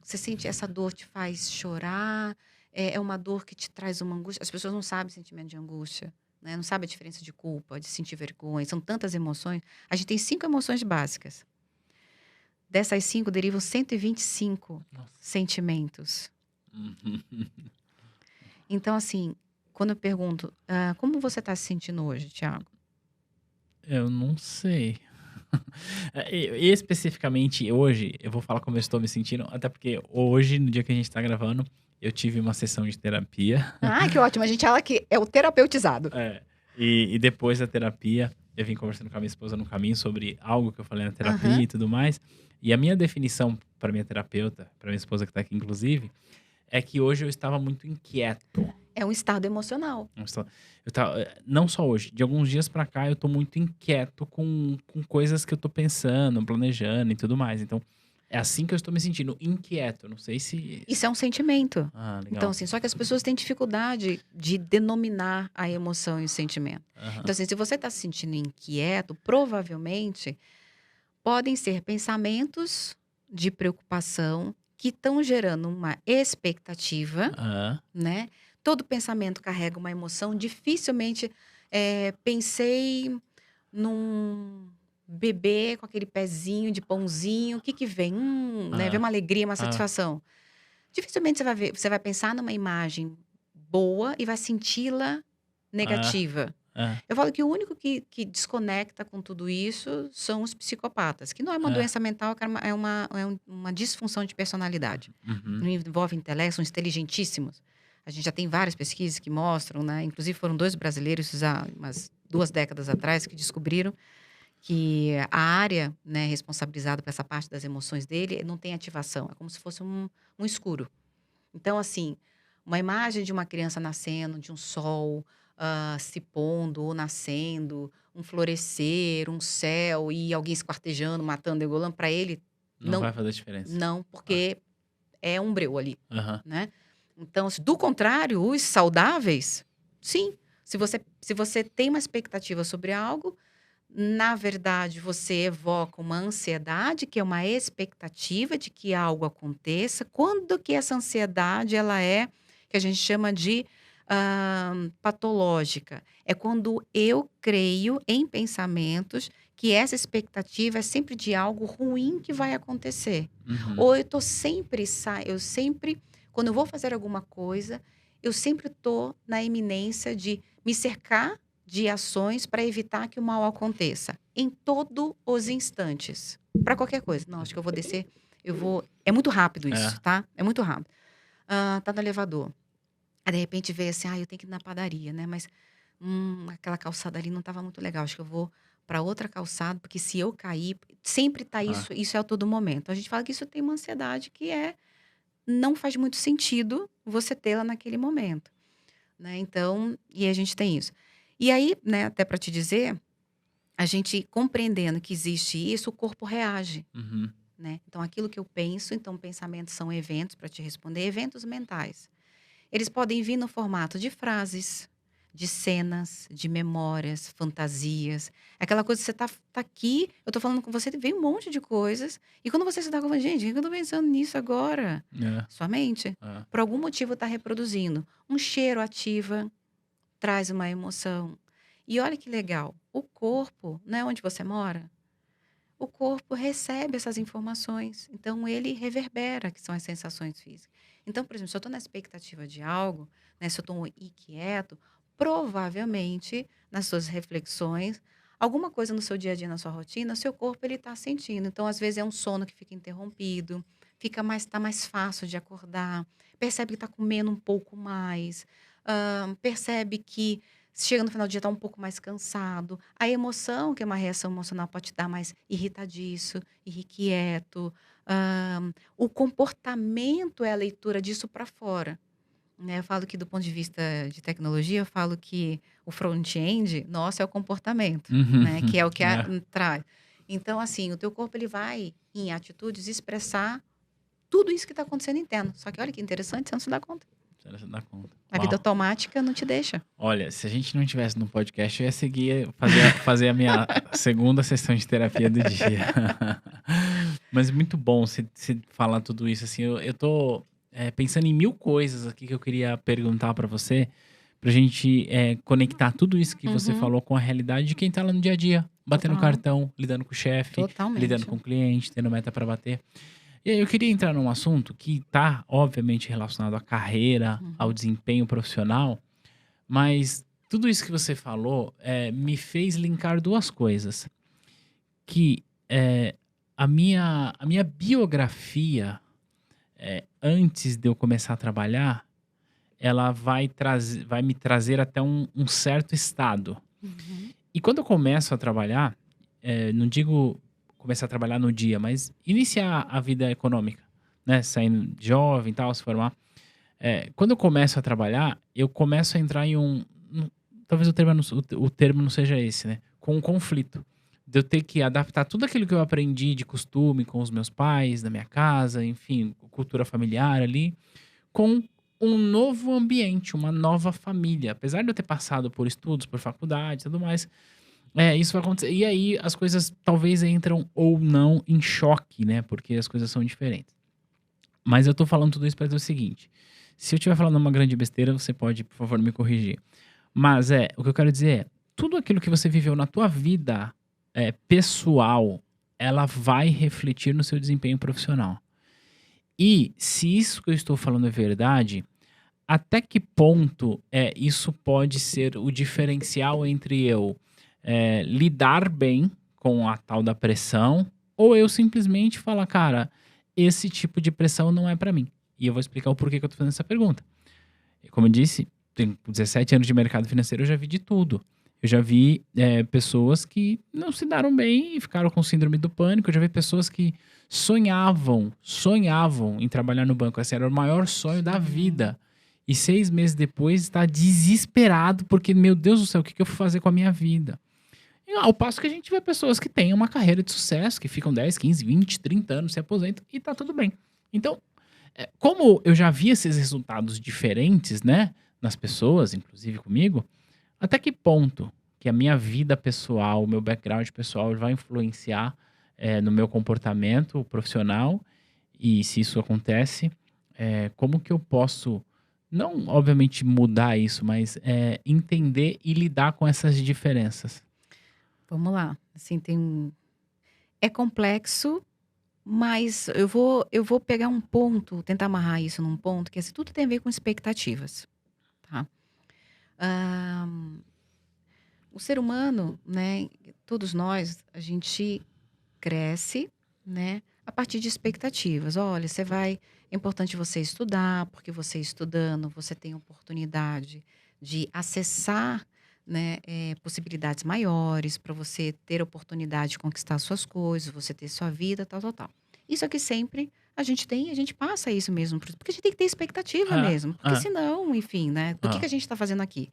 sente essa dor te faz chorar? É uma dor que te traz uma angústia? As pessoas não sabem o sentimento de angústia, né? Não sabem a diferença de culpa, de sentir vergonha. São tantas emoções. A gente tem 5 emoções básicas. Dessas 5 derivam 125 Nossa. sentimentos. Uhum. Então, assim, quando eu pergunto, como você está se sentindo hoje, Thiago? Eu não sei. Especificamente hoje, eu vou falar como eu estou me sentindo, até porque hoje, no dia que a gente tá gravando, eu tive uma sessão de terapia. Ah, que ótimo. A gente fala que é o terapeutizado. É, e depois da terapia, eu vim conversando com a minha esposa no caminho sobre algo que eu falei na terapia Aham. e tudo mais. E a minha definição para minha terapeuta, para minha esposa que tá aqui inclusive, é que hoje eu estava muito inquieto. É um estado emocional. Não só hoje, de alguns dias pra cá eu tô muito inquieto com coisas que eu tô pensando, planejando e tudo mais. Então, é assim que eu estou me sentindo, inquieto. Não sei se. Isso é um sentimento. Ah, Então, legal. assim, só que as pessoas têm dificuldade de denominar a emoção e o sentimento. Aham. Então, assim, se você está se sentindo inquieto, provavelmente podem ser pensamentos de preocupação que estão gerando uma expectativa, Aham. né? Todo pensamento carrega uma emoção. Dificilmente pensei num bebê com aquele pezinho de pãozinho. O que que vem? Né? Vem Ah, uma alegria, uma ah, satisfação. Dificilmente você vai pensar numa imagem boa e vai senti-la ah, negativa. ah, Eu falo que o único que desconecta com tudo isso são os psicopatas, que não é uma ah. doença mental, uma disfunção de personalidade. Uhum. Não envolve intelecto, são inteligentíssimos. A gente já tem várias pesquisas que mostram, né? Inclusive foram 2 brasileiros há umas 2 décadas atrás que descobriram que a área, né, responsabilizada por essa parte das emoções dele não tem ativação, é como se fosse um escuro. Então, assim, uma imagem de uma criança nascendo, de um sol se pondo ou nascendo, um florescer, um céu e alguém esquartejando, matando, degolando, para ele, Não não, vai fazer diferença. não, Ah, porque é um breu ali, aham. né? Então, do contrário, os saudáveis, sim. Se você tem uma expectativa sobre algo, na verdade, você evoca uma ansiedade, que é uma expectativa de que algo aconteça. Quando que essa ansiedade ela é, que a gente chama de patológica? É quando eu creio em pensamentos que essa expectativa é sempre de algo ruim que vai acontecer. Uhum. Ou eu sempre, quando eu vou fazer alguma coisa, eu sempre estou na iminência de me cercar de ações para evitar que o mal aconteça, em todos os instantes, para qualquer coisa. Não, acho que eu vou descer, é muito rápido É. isso, tá? É muito rápido. Tá no elevador. Aí, de repente, veio assim, eu tenho que ir na padaria, né? Mas, aquela calçada ali não estava muito legal. Acho que eu vou para outra calçada, porque se eu cair, sempre tá Ah. isso é a todo momento. A gente fala que isso tem uma ansiedade não faz muito sentido você tê-la naquele momento, né? Então, e a gente tem isso. E aí, né, até para te dizer, a gente compreendendo que existe isso, o corpo reage, Uhum. né? Então, aquilo que eu penso, então, pensamentos são eventos, para te responder, eventos mentais. Eles podem vir no formato de frases, de cenas, de memórias, fantasias. Aquela coisa que você tá aqui, eu tô falando com você, vem um monte de coisas. E quando você se dá conta, gente, por que eu tô pensando nisso agora? É. Sua mente, É. por algum motivo, está reproduzindo. Um cheiro ativa, traz uma emoção. E olha que legal, o corpo, não é onde você mora? O corpo recebe essas informações, então ele reverbera, que são as sensações físicas. Então, por exemplo, se eu estou na expectativa de algo, né, se eu estou inquieto, provavelmente, nas suas reflexões, alguma coisa no seu dia a dia, na sua rotina, seu corpo ele está sentindo. Então, às vezes é um sono que fica interrompido, tá mais fácil de acordar, percebe que está comendo um pouco mais, percebe que chega no final do dia está um pouco mais cansado. A emoção, que é uma reação emocional, pode te dar mais irritadiço, irrequieto. O comportamento é a leitura disso para fora, né? Eu falo que do ponto de vista de tecnologia, eu falo que o front-end, nosso, é o comportamento, Uhum. né? Que é o que É. traz. Então, assim, o teu corpo ele vai, em atitudes, expressar tudo isso que está acontecendo interno. Só que olha que interessante, você não se dá conta. Você dá conta. A vida Uau. automática não te deixa. Olha, se a gente não tivesse no podcast, eu ia seguir, fazer a minha segunda sessão de terapia do dia. Mas muito bom você falar tudo isso, assim, eu tô pensando em 1000 coisas aqui que eu queria perguntar pra você, pra gente conectar tudo isso que você Uhum. falou com a realidade de quem tá lá no dia a dia, batendo Total. cartão, lidando com o chefe, lidando Totalmente. com o cliente, tendo meta pra bater. E aí eu queria entrar num assunto que tá, obviamente, relacionado à carreira, ao Uhum. desempenho profissional, mas tudo isso que você falou me fez linkar duas coisas. que a minha biografia, antes de eu começar a trabalhar, ela vai me trazer até um certo estado. Uhum. E quando eu começo a trabalhar, não digo começar a trabalhar no dia, mas iniciar a vida econômica, né? Saindo jovem e tal, se formar. Quando eu começo a trabalhar, eu começo a entrar em talvez o termo não seja esse, né? Com um conflito. De eu ter que adaptar tudo aquilo que eu aprendi de costume com os meus pais, na minha casa, enfim, cultura familiar ali, com um novo ambiente, uma nova família. Apesar de eu ter passado por estudos, por faculdade e tudo mais, isso vai acontecer. E aí as coisas talvez entram ou não em choque, né? Porque as coisas são diferentes. Mas eu tô falando tudo isso pra dizer o seguinte: se eu estiver falando uma grande besteira, você pode, por favor, me corrigir. Mas o que eu quero dizer tudo aquilo que você viveu na tua vida pessoal, ela vai refletir no seu desempenho profissional. E se isso que eu estou falando é verdade, até que ponto isso pode ser o diferencial entre eu lidar bem com a tal da pressão, ou eu simplesmente falar, cara, esse tipo de pressão não é pra mim. E eu vou explicar o porquê que eu tô fazendo essa pergunta. Como eu disse, tenho 17 anos de mercado financeiro, eu já vi de tudo. Eu já vi pessoas que não se deram bem e ficaram com síndrome do pânico. Eu já vi pessoas que sonhavam em trabalhar no banco. Esse era o maior sonho da Sim. vida. E 6 meses depois está desesperado porque, meu Deus do céu, o que eu vou fazer com a minha vida? E ao passo que a gente vê pessoas que têm uma carreira de sucesso, que ficam 10, 15, 20, 30 anos, se aposentam e tá tudo bem. Então, como eu já vi esses resultados diferentes, né, nas pessoas, inclusive comigo, até que ponto que a minha vida pessoal, o meu background pessoal vai influenciar, no meu comportamento profissional? E se isso acontece, como que eu posso, não obviamente mudar isso, mas, entender e lidar com essas diferenças? Vamos lá. Assim, é complexo, mas eu vou pegar um ponto, tentar amarrar isso num ponto que, assim, tudo tem a ver com expectativas, tá. Hã, o ser humano, né, todos nós, a gente cresce, né, a partir de expectativas. Olha, é importante você estudar, porque você estudando, você tem oportunidade de acessar, né, possibilidades maiores para você ter oportunidade de conquistar suas coisas, você ter sua vida, tal, tal, tal. Isso aqui sempre a gente tem, a gente passa isso mesmo, porque a gente tem que ter expectativa É, mesmo, porque é, senão, enfim, né, do que é. a gente está fazendo aqui?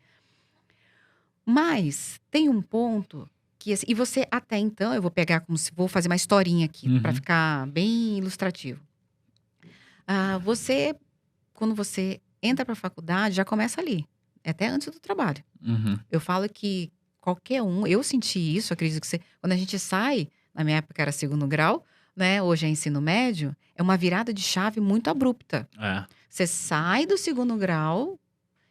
Mas tem um ponto que, assim, e você até então, eu vou pegar como se vou fazer uma historinha aqui para Uhum, ficar bem ilustrativo. Você, quando você entra para a faculdade, já começa ali, é até antes do trabalho. uhum. Eu falo que qualquer um, eu senti isso, acredito que você, quando a gente sai, na minha época era segundo grau, né? Hoje é ensino médio, é uma virada de chave muito abrupta. É. Você sai do segundo grau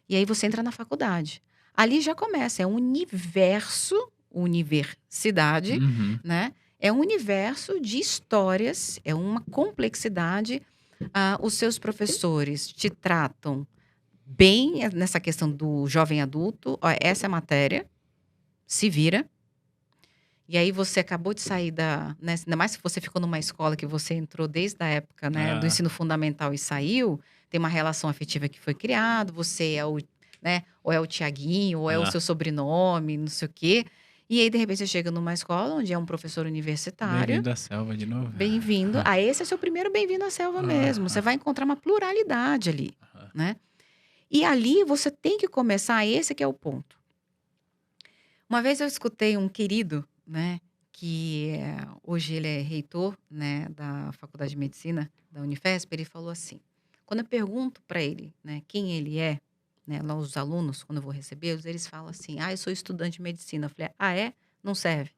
e aí você entra na faculdade. Ali já começa, é um universo, universidade, Uhum. né? É um universo de histórias, é uma complexidade. Os seus professores te tratam bem nessa questão do jovem adulto. Ó, essa é a matéria, se vira. E aí você acabou de sair né, ainda mais se você ficou numa escola que você entrou desde a época, né, do É, ensino fundamental e saiu, tem uma relação afetiva que foi criado, você é o, né, ou é o Tiaguinho, ou é o é. seu sobrenome, não sei o quê. E aí, de repente, você chega numa escola onde é um professor universitário, Bem-vindo à selva de novo. bem-vindo. Esse é seu primeiro bem-vindo à selva mesmo. Você Aham, vai encontrar uma pluralidade ali, aham. né? E ali você tem que começar, esse que é o ponto. Uma vez eu escutei um querido, né, que hoje ele é reitor, né, da Faculdade de Medicina da Unifesp, ele falou assim, quando eu pergunto para ele, né, quem ele é, né, lá os alunos, quando eu vou recebê-los, eles falam assim, eu sou estudante de medicina. Eu falei, é? Não serve?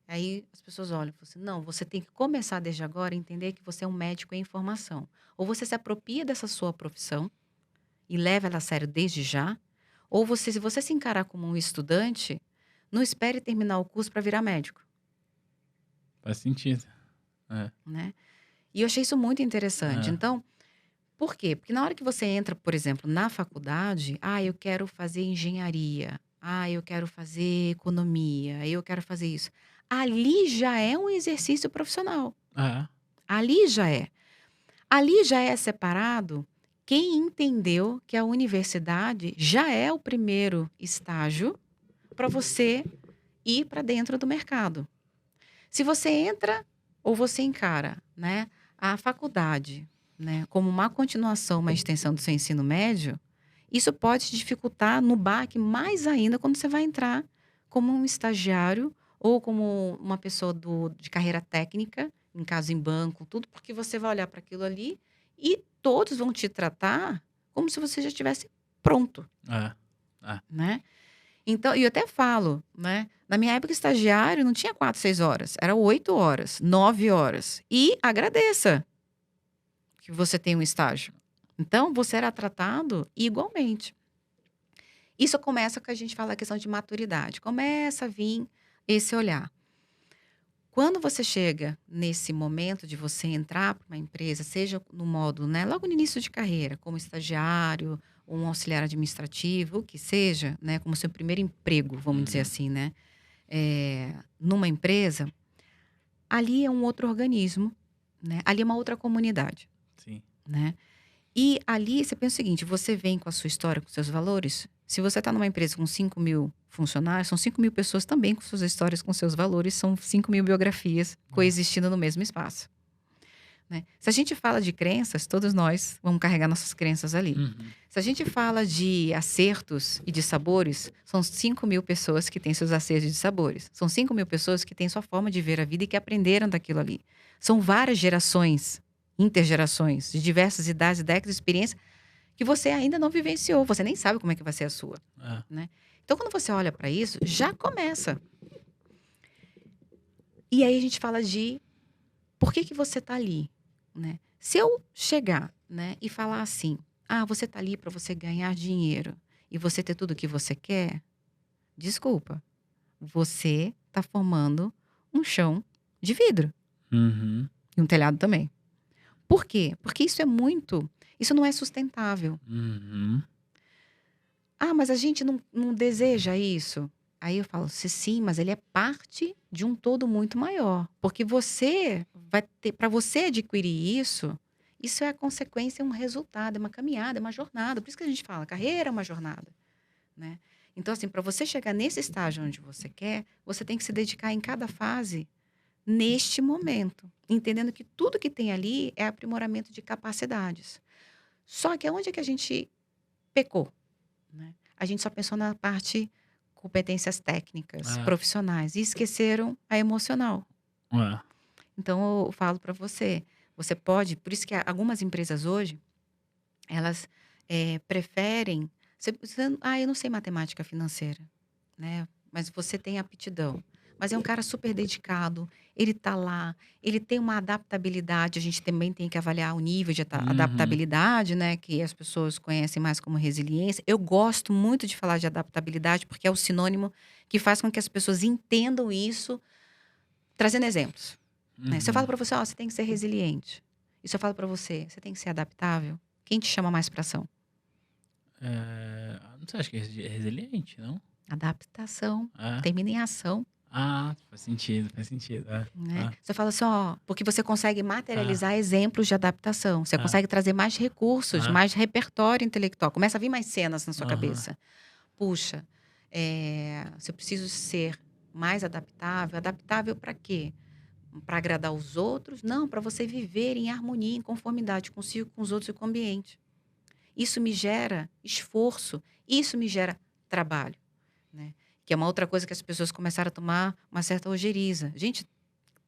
Aí as pessoas olham e falam assim, não, você tem que começar desde agora a entender que você é um médico em formação. Ou você se apropria dessa sua profissão e leva ela a sério desde já, ou você, se você se encarar como um estudante, não espere terminar o curso para virar médico, Faz sentido. É, né. E eu achei isso muito interessante. é. Então, por quê? Porque na hora que você entra, por exemplo, na faculdade, eu quero fazer engenharia, eu quero fazer economia, eu quero fazer isso. Ali já é um exercício profissional. É. Ali já é. Ali já é separado quem entendeu que a universidade já é o primeiro estágio para você ir para dentro do mercado. Se você entra ou você encara, né, a faculdade, né, como uma continuação, uma extensão do seu ensino médio, isso pode te dificultar no baque mais ainda quando você vai entrar como um estagiário ou como uma pessoa de carreira técnica, em caso em banco, tudo, porque você vai olhar para aquilo ali e todos vão te tratar como se você já estivesse pronto, É. É. né? Então, e eu até falo, né? Na minha época, estagiário não tinha 4, 6 horas, era 8 horas, 9 horas. E agradeça que você tem um estágio. Então, você era tratado igualmente. Isso começa com a gente fala a questão de maturidade. Começa a vir esse olhar. Quando você chega nesse momento de você entrar para uma empresa, seja no modo, né, logo no início de carreira, como estagiário, ou um auxiliar administrativo, o que seja, né, como seu primeiro emprego, vamos dizer Uhum. assim, né, numa empresa, ali é um outro organismo, né, ali é uma outra comunidade, Sim. né? E ali você pensa o seguinte: você vem com a sua história, com seus valores. Se você está numa empresa com 5.000 funcionários, são 5.000 pessoas também com suas histórias, com seus valores, são 5.000 biografias coexistindo no mesmo espaço, né? Se a gente fala de crenças, todos nós vamos carregar nossas crenças ali. Uhum. Se a gente fala de acertos e de sabores, são 5.000 pessoas que têm seus acertos e sabores. São 5.000 pessoas que têm sua forma de ver a vida e que aprenderam daquilo ali. São várias gerações, intergerações, de diversas idades, décadas de experiência, que você ainda não vivenciou. Você nem sabe como é que vai ser a sua, É. né? Então, quando você olha para isso, já começa. E aí a gente fala de por que você está ali, né? Se eu chegar, né, e falar assim: ah, você está ali para você ganhar dinheiro e você ter tudo o que você quer, desculpa, você está formando um chão de vidro Uhum. e um telhado também. Por quê? Porque isso não é sustentável. Uhum. Ah, mas a gente não deseja isso. Aí eu falo: sim, mas ele é parte de um todo muito maior. Porque você vai ter, para você adquirir isso é a consequência, é um resultado, é uma caminhada, é uma jornada. Por isso que a gente fala, carreira é uma jornada, né? Então, assim, para você chegar nesse estágio onde você quer, você tem que se dedicar em cada fase neste momento, entendendo que tudo que tem ali é aprimoramento de capacidades. Só que aonde é que a gente pecou, né? A gente só pensou na parte competências técnicas, É. profissionais, e esqueceram a emocional. É. Então, eu falo para você, você pode, por isso que algumas empresas hoje, elas preferem, eu não sei matemática financeira, né? Mas você tem aptidão. Mas é um cara super dedicado, ele tá lá, ele tem uma adaptabilidade, a gente também tem que avaliar o nível de Uhum. adaptabilidade, né? Que as pessoas conhecem mais como resiliência. Eu gosto muito de falar de adaptabilidade, porque é o sinônimo que faz com que as pessoas entendam isso, trazendo exemplos, né? Se eu falo Uhum. para você: ó, você tem que ser resiliente. E se eu falo para você: você tem que ser adaptável, quem te chama mais para ação? Não sei, acho que é resiliente, não? Adaptação, É. termina em ação, Ah, faz sentido, faz sentido. É. né? É. Você fala assim: ó, porque você consegue É. materializar exemplos de adaptação, você É. consegue trazer mais recursos, É. mais repertório intelectual, começa a vir mais cenas na sua Aham. cabeça. Puxa, se eu preciso ser mais adaptável, adaptável para quê? Para agradar os outros? Não, para você viver em harmonia, em conformidade consigo, com os outros e com o ambiente. Isso me gera esforço, isso me gera trabalho, né? Que é uma outra coisa que as pessoas começaram a tomar uma certa ojeriza. Gente,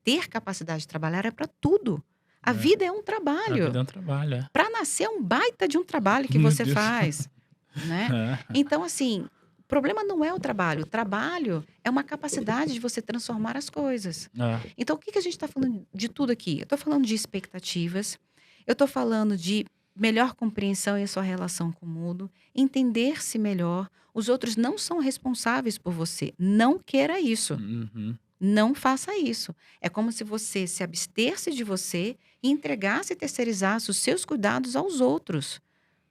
ter capacidade de trabalhar é para tudo. A É. vida é um A vida trabalho. é um trabalho, é. Para nascer é um baita de um trabalho que Meu você Deus. faz, né? É. Então, assim, o problema não é o trabalho. O trabalho é uma capacidade de você transformar as coisas. É. Então, o que que a gente está falando de tudo aqui? Eu estou falando de expectativas, eu estou falando de melhor compreensão e a sua relação com o mundo, entender-se melhor. Os outros não são responsáveis por você. Não queira isso. Uhum. Não faça isso. É como se você se abster-se de você e entregasse e terceirizasse os seus cuidados aos outros.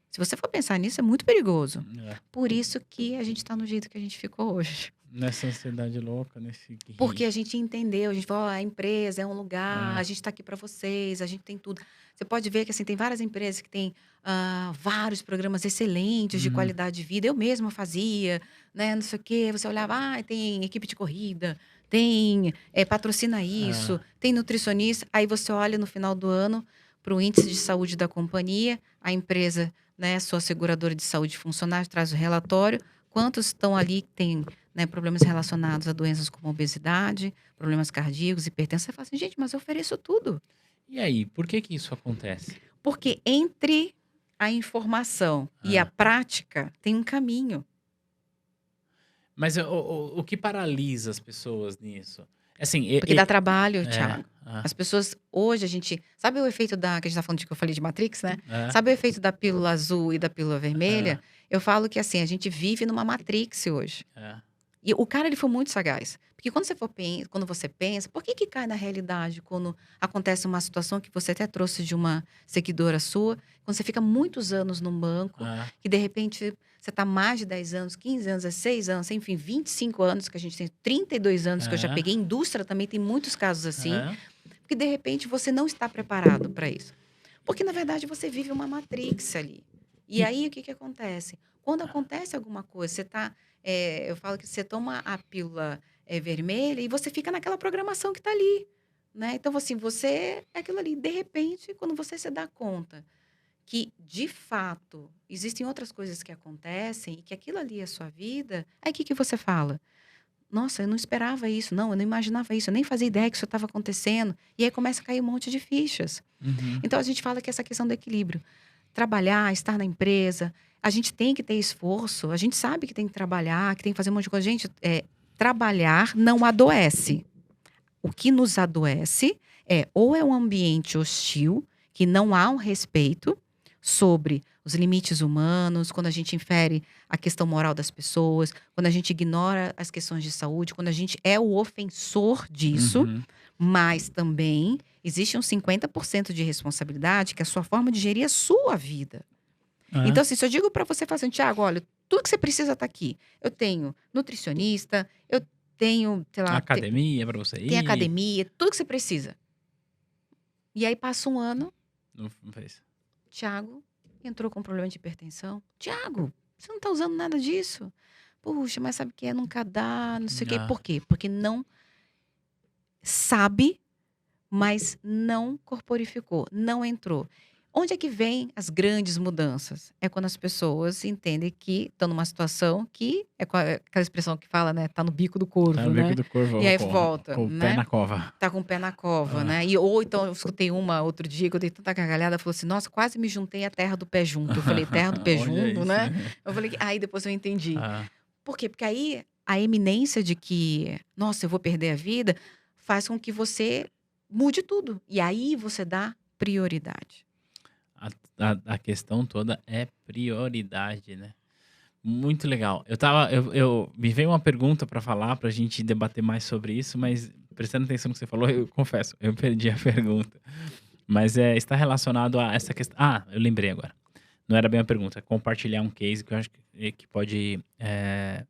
Se você for pensar nisso, é muito perigoso. É. Por isso que a gente está no jeito que a gente ficou hoje. Nessa ansiedade louca, nesse Porque grito. a gente entendeu, a gente falou: "Ó, a empresa é um lugar, É, a gente está aqui para vocês, a gente tem tudo". Você pode ver que, assim, tem várias empresas que têm, vários programas excelentes de uhum, qualidade de vida. Eu mesma fazia, né, não sei o quê. Você olhava: tem equipe de corrida, tem, patrocina isso, é, tem nutricionista". Aí você olha no final do ano para o índice de saúde da companhia, a empresa, né, sua seguradora de saúde de funcionários traz o relatório, quantos estão ali que têm, né, problemas relacionados a doenças como obesidade, problemas cardíacos, hipertensão. Você fala assim: "Gente, mas eu ofereço tudo". e aí, por que que isso acontece? Porque entre a informação e a É. prática tem um caminho. Mas o que paralisa as pessoas nisso? Assim, Porque dá trabalho, é, Thiago. As pessoas hoje a gente sabe o efeito da que a gente tá falando que eu falei de Matrix, né? é, Sabe o efeito da pílula azul e da pílula é, vermelha? Eu falo que, assim, a gente vive numa Matrix hoje. é, E o cara, ele foi muito sagaz, porque quando você pensa, por que que cai na realidade quando acontece uma situação que você até trouxe de uma seguidora sua, quando você fica muitos anos num banco, é, que de repente você está mais de 10 anos, 15 anos, 16 anos, enfim, 25 anos, que a gente tem 32 anos que eu já é, peguei, indústria também tem muitos casos assim, é. porque de repente você não está preparado para isso. Porque na verdade você vive uma matrix ali. E E aí o que que acontece? Quando acontece alguma coisa, você tá, eu falo que você toma a pílula, vermelha e você fica naquela programação que está ali, né. Então assim, você é aquilo ali. De repente, quando você se dá conta que, de fato, existem outras coisas que acontecem e que aquilo ali é a sua vida, aí o que que você fala? "Nossa, eu não esperava isso. Não, eu não imaginava isso. Eu nem fazia ideia que isso estava acontecendo". E aí começa a cair um monte de fichas. uhum, Então a gente fala que essa questão do equilíbrio, trabalhar, estar na empresa, a gente tem que ter esforço, a gente sabe que tem que trabalhar, que tem que fazer um monte de coisa. Gente, trabalhar não adoece. O que nos adoece ou é um ambiente hostil, que não há um respeito sobre os limites humanos, quando a gente infere a questão moral das pessoas, quando a gente ignora as questões de saúde, quando a gente é o ofensor disso, uhum. mas também existe um 50% de responsabilidade, que é a sua forma de gerir a sua vida. É. Então, assim, se eu digo para você, fala assim: "Tiago, olha, tudo que você precisa está aqui. Eu tenho nutricionista, eu tenho, sei lá, Academia pra você tem ir, academia, tudo que você precisa". E aí passa um ano, não fez. Tiago entrou com problema de hipertensão. "Tiago, você não está usando nada disso?". "Puxa, mas sabe o que é? Nunca dá, não sei o quê". Ah, Por quê? Porque não sabe, mas não corporificou, não entrou. Onde é que vem as grandes mudanças? É quando as pessoas entendem que estão numa situação que aquela expressão que fala, né, tá no bico do tá no corvo, bico né, do e corvo aí com volta, com o pé né, na cova. tá com o pé na cova, né. Ah. E ou então eu escutei uma outro dia que eu dei tanta gargalhada, falou assim: "Nossa, quase me juntei à terra do pé junto". Eu falei: "Terra do pé Olha junto", isso. né. Eu falei que aí depois eu entendi. Ah, Por quê? Porque aí a eminência de que: "Nossa, eu vou perder a vida", faz com que você mude tudo. E aí você dá prioridade. a a questão toda é prioridade, né. Muito legal. Eu me veio uma pergunta para falar, pra gente debater mais sobre isso, mas prestando atenção no que você falou, eu confesso, eu perdi a pergunta. Mas, está relacionado a essa questão. Eu lembrei agora. Não era bem a pergunta, é compartilhar um case que eu acho que pode,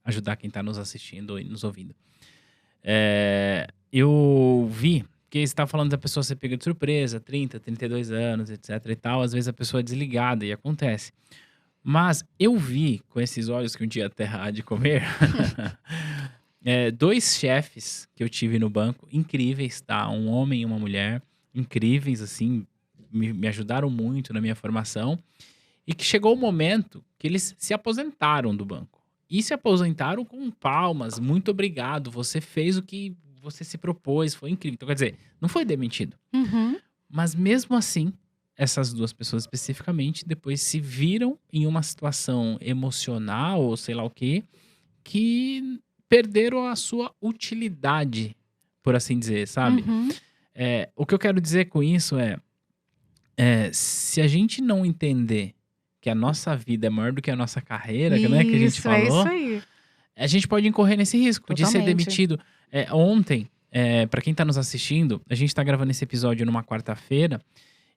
ajudar quem está nos assistindo e nos ouvindo. Eu vi que você estava falando da pessoa ser pega de surpresa, 32 anos, etc e tal, às vezes a pessoa é desligada e acontece. Mas eu vi com esses olhos que um dia a terra há de comer, 2 chefes que eu tive no banco, incríveis, tá? Um homem e uma mulher, incríveis, assim, me ajudaram muito na minha formação, e que chegou o momento que eles se aposentaram do banco. E se aposentaram com palmas, "muito obrigado, você fez o que você se propôs, foi incrível". Então quer dizer, não foi demitido. Uhum. Mas mesmo assim, essas 2 pessoas especificamente, depois se viram em uma situação emocional ou sei lá o quê, que perderam a sua utilidade, por assim dizer, sabe. Uhum. O que eu quero dizer com isso se a gente não entender que a nossa vida é maior do que a nossa carreira, que não é que a gente Isso, é isso falou, aí. a gente pode incorrer nesse risco de ser Totalmente. demitido. Ontem, pra quem tá nos assistindo, a gente tá gravando esse episódio numa quarta-feira,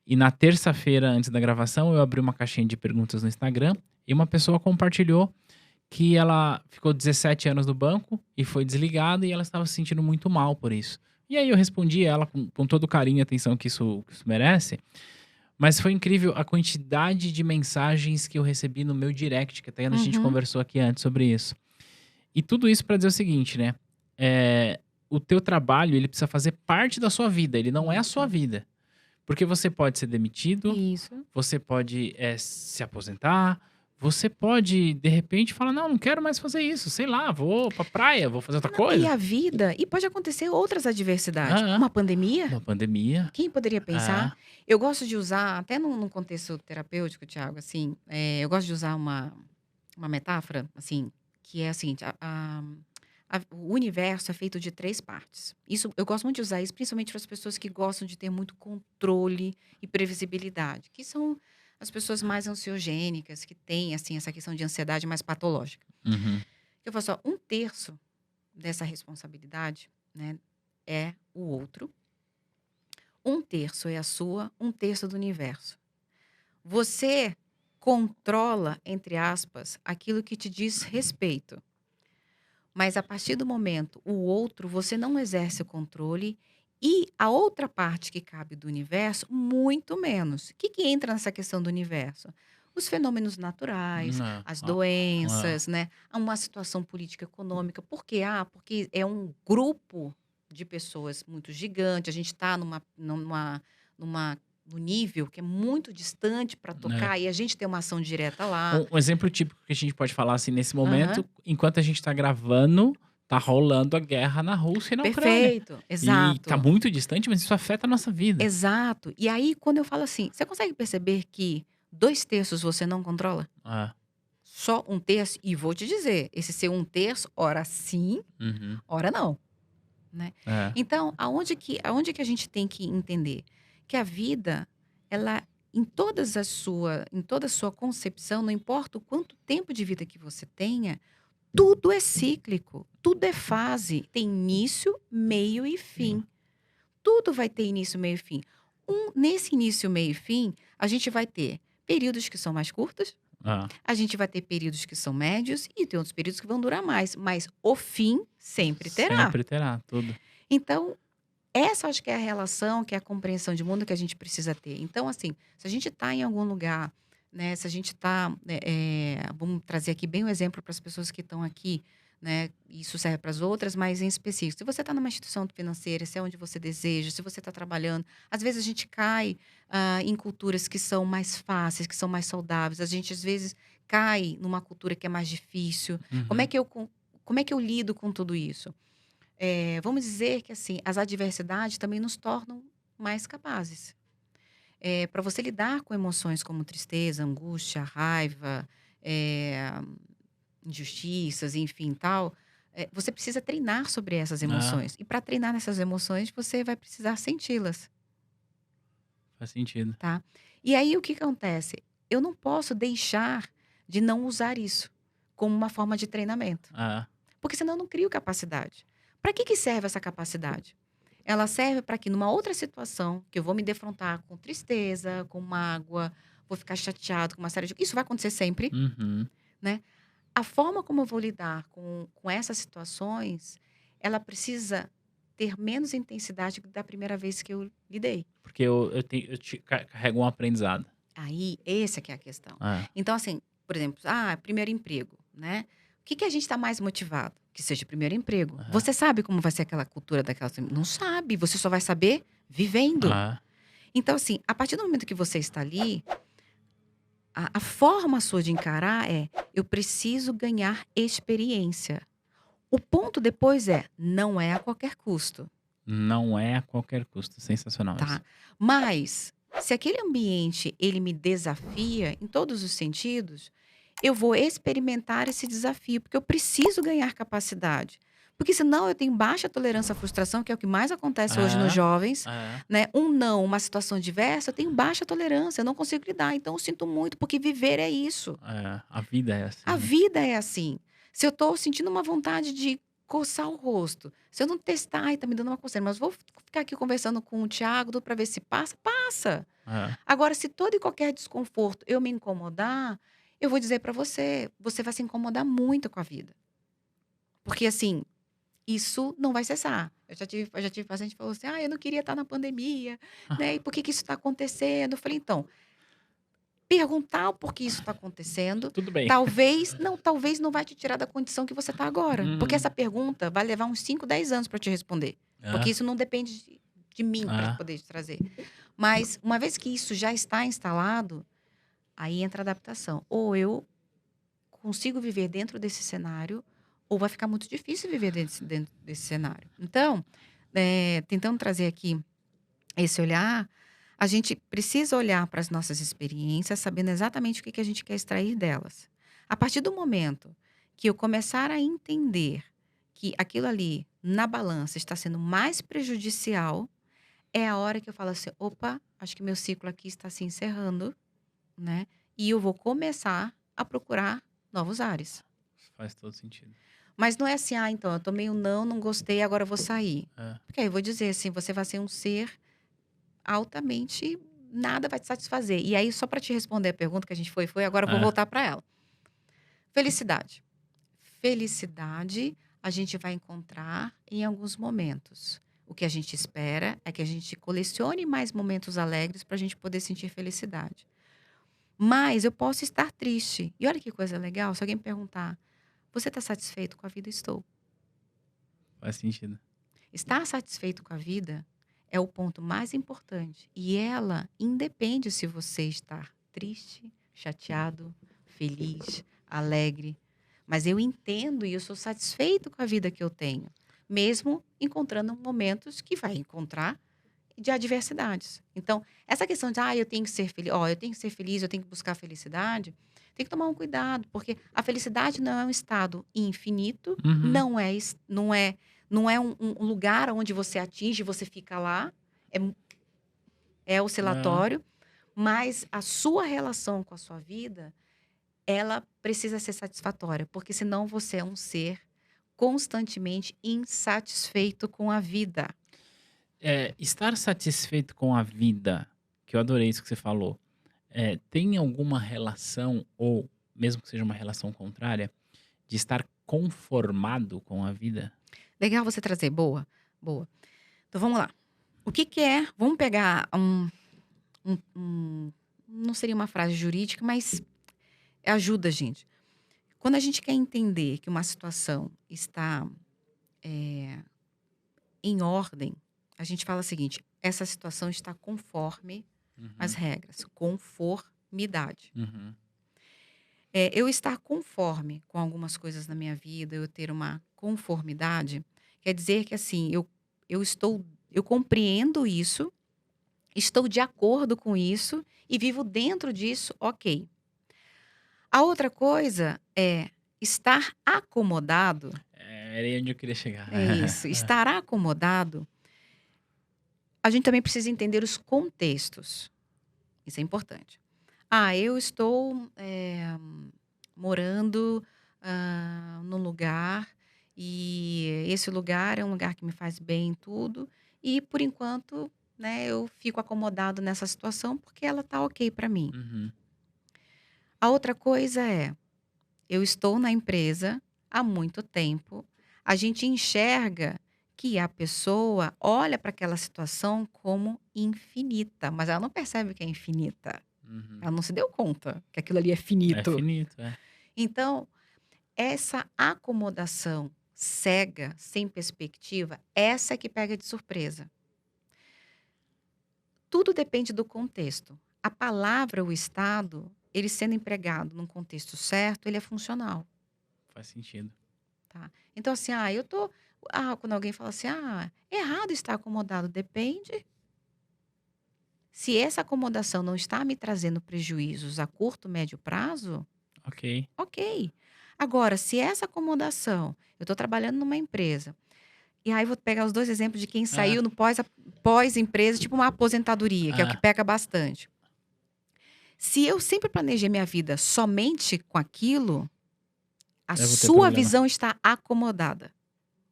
e na terça-feira, antes da gravação, eu abri uma caixinha de perguntas no Instagram e uma pessoa compartilhou que ela ficou 17 anos no banco e foi desligada e ela estava se sentindo muito mal por isso. E aí eu respondi ela com todo o carinho e atenção que isso merece, mas foi incrível a quantidade de mensagens que eu recebi no meu direct, que até a gente Uhum, conversou aqui antes sobre isso. E tudo isso para dizer o seguinte, né? O teu trabalho, ele precisa fazer parte da sua vida, ele não é a sua isso, vida. Porque você pode ser demitido, isso. você pode se aposentar, você pode, de repente, falar: não, não quero mais fazer isso, sei lá, vou pra praia, vou fazer outra Não, e coisa. a vida e pode acontecer outras adversidades. Ah, Uma pandemia, uma pandemia. quem poderia pensar? Ah, Eu gosto de usar, até num contexto terapêutico, Thiago, assim, eu gosto de usar uma metáfora, assim, que é a seguinte: o universo é feito de 3 partes. Isso eu gosto muito de usar isso, principalmente para as pessoas que gostam de ter muito controle e previsibilidade, que são as pessoas mais ansiogênicas, que têm, assim, essa questão de ansiedade mais patológica. uhum. Eu falo só, 1/3 dessa responsabilidade, né, é o outro, 1/3 é a sua, 1/3 do universo. Você controla, entre aspas, aquilo que te diz respeito. Mas a partir do momento, o outro, você não exerce o controle e a outra parte que cabe do universo, muito menos. O que que entra nessa questão do universo? Os fenômenos naturais, É, as é, doenças, né? Uma situação política econômica. Por quê? Porque é um grupo de pessoas muito gigante. A gente está no nível que é muito distante para é. tocar e a gente tem uma ação direta lá. Um exemplo típico que a gente pode falar assim nesse Aham. momento, enquanto a gente tá gravando, tá rolando a guerra na Rússia e na Ucrânia. Perfeito, E tá exato. muito distante, mas isso afeta a nossa vida. Exato. E aí, quando eu falo assim, você consegue perceber que 2/3 você não controla? É, Só 1/3? E vou te dizer, esse seu 1/3, ora sim, uhum, ora não, né? é, Então, aonde que a gente tem que entender? Que a vida, ela, em toda a sua concepção, não importa o quanto tempo de vida que você tenha, tudo é cíclico, tudo é fase, tem início, meio e sim. fim. Tudo vai ter início, meio e fim. Nesse início, meio e fim, a gente vai ter períodos que são mais curtos, É, a gente vai ter períodos que são médios e tem outros períodos que vão durar mais, mas o fim sempre terá. sempre terá, tudo. Então, essa acho que é a relação, que é a compreensão de mundo que a gente precisa ter. Então, assim, se a gente está em algum lugar, né, se a gente está, vamos trazer aqui bem o exemplo para as pessoas que estão aqui, né, isso serve para as outras, mas em específico, se você está numa instituição financeira, se é onde você deseja, se você está trabalhando, às vezes a gente cai em culturas que são mais fáceis, que são mais saudáveis, a gente às vezes cai numa cultura que é mais difícil. Como é Uhum. que eu, como é que eu lido com tudo isso? Vamos dizer que assim, as adversidades também nos tornam mais capazes. Para você lidar com emoções como tristeza, angústia, raiva, eh, injustiças, enfim, tal, você precisa treinar sobre essas É, emoções. E para treinar nessas emoções, você vai precisar senti-las, faz sentido. tá? E aí o que que acontece? Eu não posso deixar de não usar isso como uma forma de treinamento. É, Porque senão eu não crio capacidade. Para que que serve essa capacidade? Ela serve para que numa outra situação, que eu vou me defrontar com tristeza, com mágoa, vou ficar chateado com uma série de isso vai acontecer sempre, uhum. né. A forma como eu vou lidar com essas situações, ela precisa ter menos intensidade da primeira vez que eu lidei. Porque eu carrego um aprendizado. Aí, essa que é a questão. É, Então, assim, por exemplo, primeiro emprego, né? O que que a gente está mais motivado? Que seja o primeiro emprego. é, Você sabe como vai ser aquela cultura daquela... Não sabe, você só vai saber vivendo. é, Então, assim, a partir do momento que você está ali, a forma sua de encarar é: eu preciso ganhar experiência. O ponto depois é: não é a qualquer custo, não é a qualquer custo, sensacional isso. tá? Mas, se aquele ambiente ele me desafia em todos os sentidos, eu vou experimentar esse desafio, porque eu preciso ganhar capacidade. Porque senão eu tenho baixa tolerância à frustração, que é o que mais acontece hoje nos É, jovens, é, né? Um não, uma situação diversa, eu tenho baixa tolerância, eu não consigo lidar. Então eu sinto muito, porque viver é isso. é, a vida é assim, A né. vida é assim. Se eu tô sentindo uma vontade de coçar o rosto, se eu não testar, ai, tá me dando uma coceira, mas vou ficar aqui conversando com o Thiago para ver se passa, passa. É, Agora, se todo e qualquer desconforto eu me incomodar, eu vou dizer pra você, você vai se incomodar muito com a vida. Porque assim, isso não vai cessar. Eu já tive paciente que falou assim: "Ah, eu não queria estar na pandemia, né, e por que que isso está acontecendo?" Eu falei: "Então, perguntar o porquê isso está acontecendo, Tudo bem. talvez não vai te tirar da condição que você está agora, porque essa Uhum. pergunta vai levar uns 5, 10 anos para te responder, porque Ah, isso não depende de mim para ah, poder te trazer. Mas uma vez que isso já está instalado, aí entra a adaptação. Ou eu consigo viver dentro desse cenário, ou vai ficar muito difícil viver dentro desse cenário. Então, tentando trazer aqui esse olhar, a gente precisa olhar para as nossas experiências, sabendo exatamente o que que a gente quer extrair delas. A partir do momento que eu começar a entender que aquilo ali, na balança, está sendo mais prejudicial, é a hora que eu falo assim: opa, acho que meu ciclo aqui está se encerrando, né? E eu vou começar a procurar novos ares. faz todo sentido. Mas não é assim: ah, então, eu tomei um não, não gostei, agora eu vou sair. É. Porque aí eu vou dizer assim: você vai ser um ser altamente, nada vai te satisfazer. E aí, só para te responder a pergunta que a gente foi, agora eu vou Ah, voltar para ela. Felicidade. Felicidade a gente vai encontrar em alguns momentos. O que a gente espera é que a gente colecione mais momentos alegres para a gente poder sentir felicidade. Mas eu posso estar triste. E olha que coisa legal, se alguém me perguntar: você está satisfeito com a vida? Estou. faz sentido. Estar satisfeito com a vida é o ponto mais importante. E ela independe se você está triste, chateado, feliz, alegre. Mas eu entendo e eu sou satisfeito com a vida que eu tenho, mesmo encontrando momentos que vai encontrar de adversidades. Então, essa questão de, eu tenho que ser feliz, eu tenho que ser feliz, eu tenho que buscar felicidade, tem que tomar um cuidado, porque a felicidade não é um estado infinito, Uhum. não é um lugar onde você atinge e você fica lá, é Ah, oscilatório, mas a sua relação com a sua vida, ela precisa ser satisfatória, porque senão você é um ser constantemente insatisfeito com a vida. estar satisfeito com a vida, que eu adorei isso que você falou, tem alguma relação, ou mesmo que seja uma relação contrária, de estar conformado com a vida? Legal você trazer, boa, boa. Então vamos lá. O que que é, vamos pegar não seria uma frase jurídica, mas ajuda a gente. Quando a gente quer entender que uma situação está em ordem, a gente fala o seguinte: essa situação está conforme as Uhum, regras, conformidade. uhum, Eu estar conforme com algumas coisas na minha vida, eu ter uma conformidade, quer dizer que assim, eu compreendo isso, estou de acordo com isso e vivo dentro disso, ok. A outra coisa é estar acomodado, era aí onde eu queria chegar. é isso, estar acomodado, a gente também precisa entender os contextos, isso é importante. Eu estou, morando, num lugar, e esse lugar é um lugar que me faz bem em tudo, e por enquanto, né, eu fico acomodado nessa situação, porque ela tá ok para mim. Uhum, A outra coisa é, eu estou na empresa há muito tempo, a gente enxerga que a pessoa olha para aquela situação como infinita, mas ela não percebe que é infinita. uhum. Ela não se deu conta que aquilo ali é É finito. finito, é. Então, essa acomodação cega, sem perspectiva, essa é que pega de surpresa. Tudo depende do contexto. A palavra, o estado, ele sendo empregado num contexto certo, ele é funcional, Faz sentido. tá? Então, assim, quando alguém fala assim: é errado estar acomodado", depende. Se essa acomodação não está me trazendo prejuízos a curto, médio prazo, Ok. ok. Agora, se essa acomodação, eu estou trabalhando numa empresa, e aí vou pegar os 2 exemplos de quem Ah, saiu no pós-empresa, tipo uma aposentadoria, que é o que ah, pega bastante. Se eu sempre planejei minha vida somente com aquilo, a eu vou ter sua problema. visão está acomodada,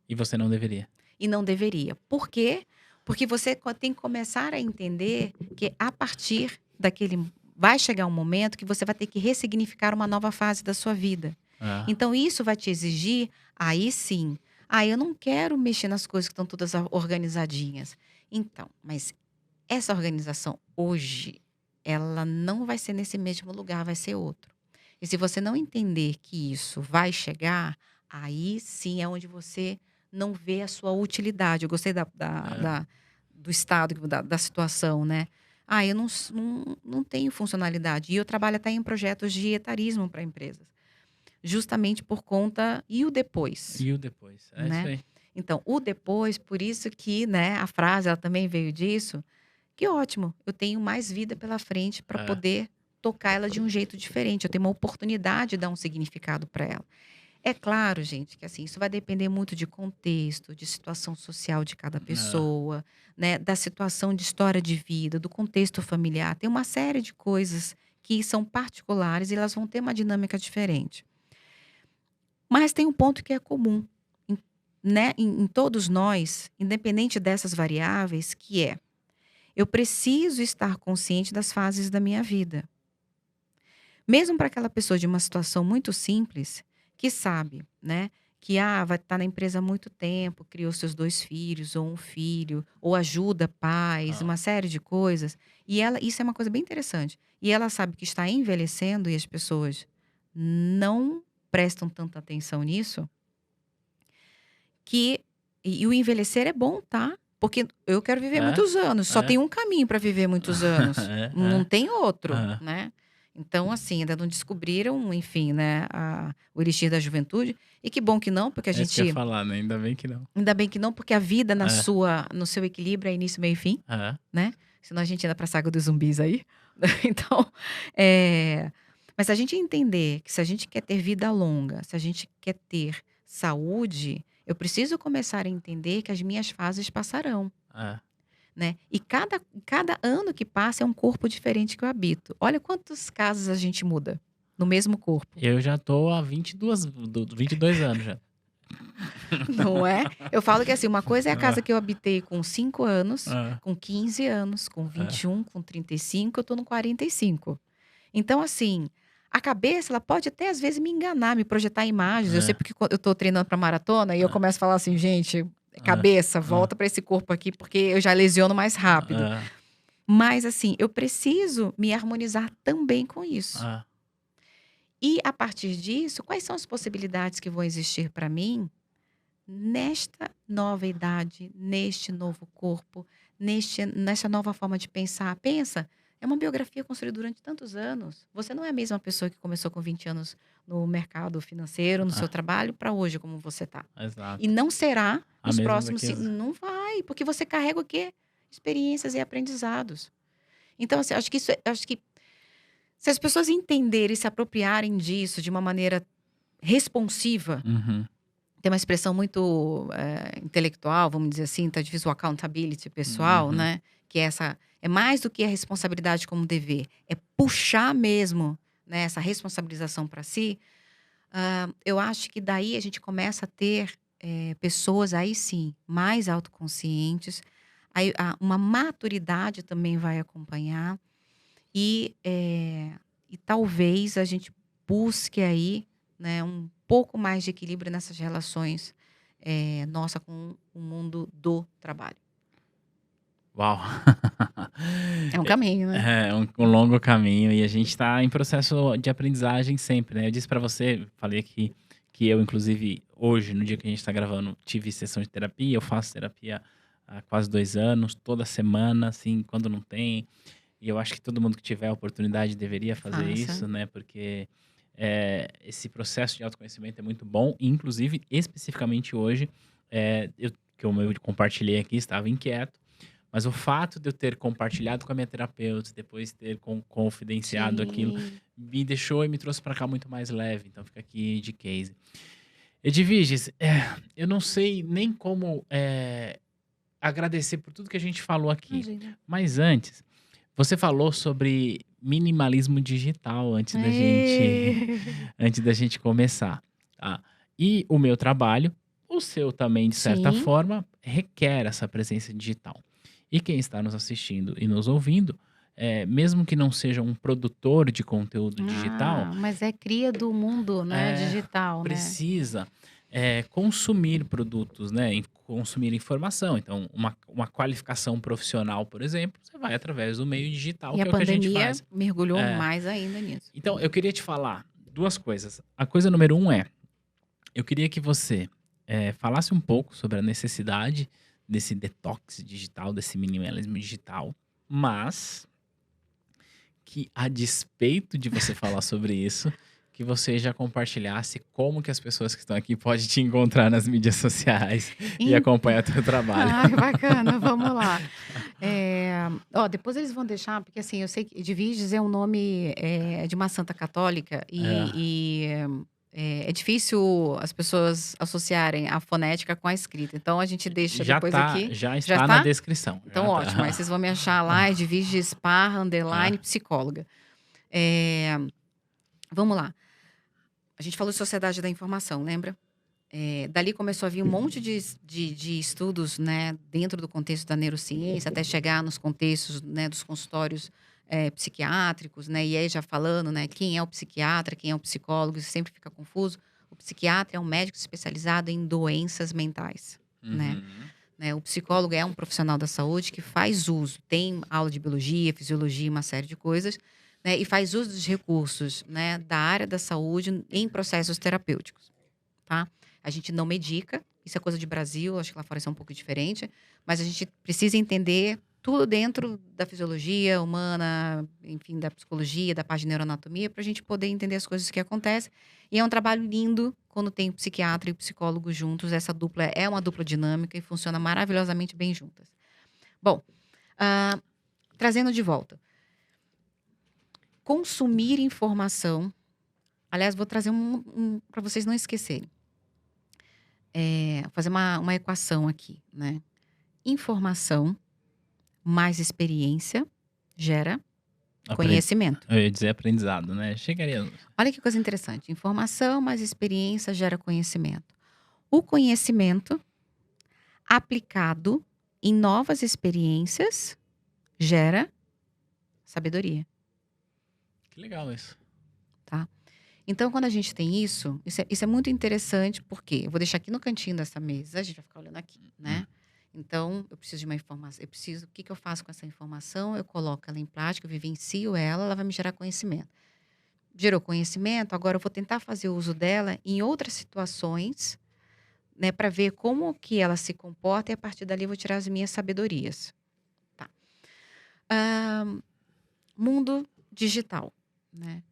E você não deveria. e não deveria. Por quê? Porque você tem que começar a entender que a partir vai chegar um momento que você vai ter que ressignificar uma nova fase da sua vida. É. Então, isso vai te exigir, aí sim. Eu não quero mexer nas coisas que estão todas organizadinhas. Então, mas essa organização hoje, ela não vai ser nesse mesmo lugar, vai ser outro. E se você não entender que isso vai chegar, aí sim é onde você não vê a sua utilidade. Eu gostei É. do estado, da situação, né? Eu não tenho funcionalidade. E eu trabalho até em projetos de etarismo para empresas. Justamente por conta. E o depois, E o depois? É isso né? aí. Então, o depois, por isso que, né, a frase, ela também veio disso. Que ótimo, eu tenho mais vida pela frente para É. poder tocar ela de um jeito diferente. Eu tenho uma oportunidade de dar um significado para ela. É claro, gente, que assim, isso vai depender muito de contexto, de situação social de cada É. pessoa, né, da situação de história de vida, do contexto familiar. Tem uma série de coisas que são particulares e elas vão ter uma dinâmica diferente. Mas tem um ponto que é comum, em, né, em todos nós, independente dessas variáveis, que é: eu preciso estar consciente das fases da minha vida. Mesmo para aquela pessoa de uma situação muito simples, que sabe, né, que vai estar na empresa há muito tempo, criou seus 2 filhos ou um filho, ou ajuda pais, Ah. uma série de coisas, e ela isso é uma coisa bem interessante. E ela sabe que está envelhecendo e as pessoas não prestam tanta atenção nisso, que e o envelhecer é bom, tá? Porque eu quero viver É? muitos anos, só É? tem um caminho para viver muitos anos, É, não é. tem outro, É. né. Então, assim, ainda não descobriram, enfim, né, o elixir da juventude, e que bom que não, porque a É isso que eu ia gente falar, né, ainda bem que não. ainda bem que não, porque a vida É. no seu equilíbrio é início, meio e fim, É. né, senão a gente anda pra saga dos zumbis aí. Então, eh, mas se a gente entender que se a gente quer ter vida longa, se a gente quer ter saúde, eu preciso começar a entender que as minhas fases passarão, É. né. E cada ano que passa é um corpo diferente que eu habito. Olha quantas casas a gente muda, no mesmo corpo, Eu já tô há 22 anos já. não é? Eu falo que assim, uma coisa é a casa É. que eu habitei com 5 anos, É. com 15 anos, com É. 21, com 35, eu tô no 45. Então, assim, a cabeça, ela pode até às vezes me enganar, me projetar imagens. Eu sei É. porque eu tô treinando para maratona e eu É. começo a falar assim, gente, É. cabeça, É. volta para esse corpo aqui, porque eu já lesiono mais rápido. É. Mas, assim, eu preciso me harmonizar também com isso. É. E a partir disso, quais são as possibilidades que vão existir para mim nesta nova idade, neste novo corpo, nesta nova forma de pensar? Pensa, é uma biografia construída durante tantos anos. Você não é a mesma pessoa que começou com 20 anos no mercado financeiro, no seu É. trabalho, para hoje como você está. E Exato. não será A nos mesma próximos daqui não vai, porque você carrega o quê? Experiências e aprendizados. Então, assim, acho que se as pessoas entenderem e se apropriarem disso de uma maneira responsiva. Uhum. Tem uma expressão muito, intelectual, vamos dizer assim, tá difícil, o accountability pessoal, Uhum. né, que é mais do que a responsabilidade como dever, é puxar mesmo, né, essa responsabilização para si. Eu acho que daí a gente começa a ter, pessoas, aí sim, mais autoconscientes, aí uma maturidade também vai acompanhar e talvez a gente busque aí, né, um pouco mais de equilíbrio nessas relações, nossa com o mundo do trabalho. Uau! É um caminho, né? É um longo caminho e a gente está em processo de aprendizagem sempre, né. Eu disse para você, falei aqui que eu inclusive hoje, no dia que a gente está gravando, tive sessão de terapia. Eu faço terapia há quase 2 anos, toda semana, assim, quando não tem. E eu acho que todo mundo que tiver a oportunidade deveria fazer Faça. isso, né, porque, esse processo de autoconhecimento é muito bom, e inclusive, especificamente hoje, como eu compartilhei aqui, estava inquieto, mas o fato de eu ter compartilhado com a minha terapeuta, depois ter confidenciado aquilo, Sim. me deixou e me trouxe para cá muito mais leve, então fica aqui de case. Edviges, eu não sei nem como, agradecer por tudo que a gente falou aqui, Imagina. mas antes você falou sobre minimalismo digital É. antes da gente começar, tá. E o meu trabalho, o seu também, de certa Sim. forma, requer essa presença digital. E quem está nos assistindo e nos ouvindo, mesmo que não seja um produtor de conteúdo digital, Mas é cria do mundo, né, é, digital, né? precisa consumir produtos, né? Consumir informação. Então, uma qualificação profissional, por exemplo, você vai através do meio digital, E a que é o que a gente pandemia faz. mergulhou É, mais ainda nisso. então, eu queria te falar duas coisas. A coisa número um eu queria que você falasse um pouco sobre a necessidade desse detox digital, desse minimalismo digital, mas que, a despeito de você falar sobre isso, que você já compartilhasse como que as pessoas que estão aqui podem te encontrar nas mídias sociais e En acompanhar teu trabalho. Ai, bacana, vamos lá. Depois eles vão deixar, porque assim, eu sei que Edviges é um nome, de uma santa católica É, é difícil as pessoas associarem a fonética com a escrita, então a gente deixa depois aqui. já Já está na está? descrição. Então Já ótimo, aí tá. vocês vão me achar lá, Edviges Parra, Ah, underline, psicóloga. Eh, Vamos lá. A gente falou de sociedade da informação, lembra? Dali começou a vir um monte de estudos, né, dentro do contexto da neurociência, até chegar nos contextos, né, dos consultórios psiquiátricos, né, e aí já falando, né, quem é o psiquiatra, quem é o psicólogo, isso sempre fica confuso. O psiquiatra é um médico especializado em doenças mentais, né? uhum. O psicólogo é um profissional da saúde que faz uso, tem aula de biologia, fisiologia, uma série de coisas, né, e faz uso dos recursos, né, da área da saúde em processos terapêuticos, tá? A gente não medica, isso é coisa de Brasil, acho que lá fora isso é um pouco diferente, mas a gente precisa entender tudo dentro da fisiologia humana, enfim, da psicologia, da parte de neuroanatomia, para a gente poder entender as coisas que acontecem. E é um trabalho lindo quando tem o psiquiatra e o psicólogo juntos. Essa dupla é uma dupla dinâmica e funciona maravilhosamente bem juntas. Bom, ah, trazendo de volta. Consumir informação. Aliás, vou trazer para vocês não esquecerem. Fazer uma equação aqui, né? Informação mais experiência gera Apren- conhecimento. Eu ia dizer aprendizado, né? Chegaria. Olha que coisa interessante. Informação mais experiência gera conhecimento. O conhecimento aplicado em novas experiências gera sabedoria, Que legal isso. tá? Então, quando a gente tem isso é muito interessante, porque eu vou deixar aqui no cantinho dessa mesa, a gente vai ficar olhando aqui, Hum. né? Então, eu preciso de uma informação, o que que eu faço com essa informação? Eu coloco ela em prática, eu vivencio ela vai me gerar conhecimento. Gerou conhecimento, agora eu vou tentar fazer uso dela em outras situações, né, para ver como que ela se comporta e a partir dali eu vou tirar as minhas sabedorias, tá? Hã, Mundo digital, né?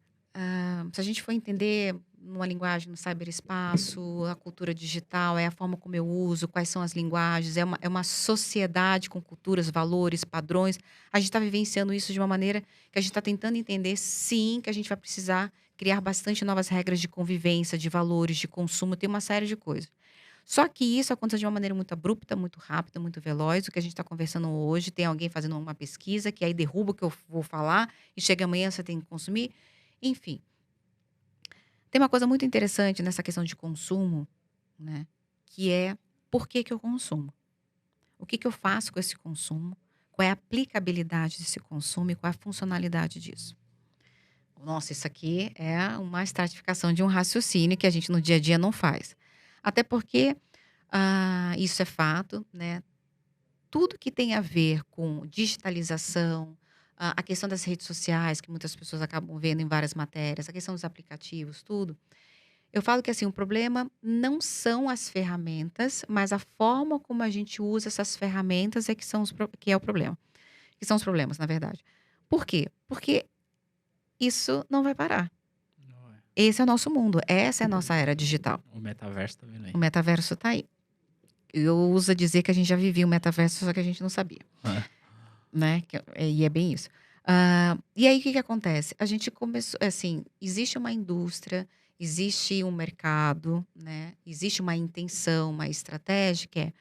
Se a gente for entender numa linguagem no ciberespaço, a cultura digital é a forma como eu uso, quais são as linguagens, é uma sociedade com culturas, valores, padrões. A gente está vivenciando isso de uma maneira que a gente está tentando entender, sim, que a gente vai precisar criar bastante novas regras de convivência, de valores, de consumo, tem uma série de coisas. Só que isso acontece de uma maneira muito abrupta, muito rápida, muito veloz. O que a gente está conversando hoje, tem alguém fazendo uma pesquisa que aí derruba o que eu vou falar e chega amanhã você tem que consumir. Enfim, tem uma coisa muito interessante nessa questão de consumo, né? Que é por que que eu consumo? O que que eu faço com esse consumo? Qual é a aplicabilidade desse consumo e qual é a funcionalidade disso? Nossa, isso aqui é uma estratificação de um raciocínio que a gente no dia a dia não faz. Até porque isso é fato, né? Tudo que tem a ver com digitalização, a questão das redes sociais, que muitas pessoas acabam vendo em várias matérias, a questão dos aplicativos, tudo. Eu falo que assim, o problema não são as ferramentas, mas a forma como a gente usa essas ferramentas que é o problema. Que são os problemas, na verdade. Por quê? Porque isso não vai parar. Não é. Esse é o nosso mundo, essa é a nossa era digital. O metaverso tá vindo aí. O metaverso está aí. Eu uso dizer que a gente já vivia o metaverso, só que a gente não sabia. É. Né? E é bem isso. E aí, o que que acontece? A gente começou, assim, existe uma indústria, existe um mercado, né? Existe uma intenção, uma estratégia, que é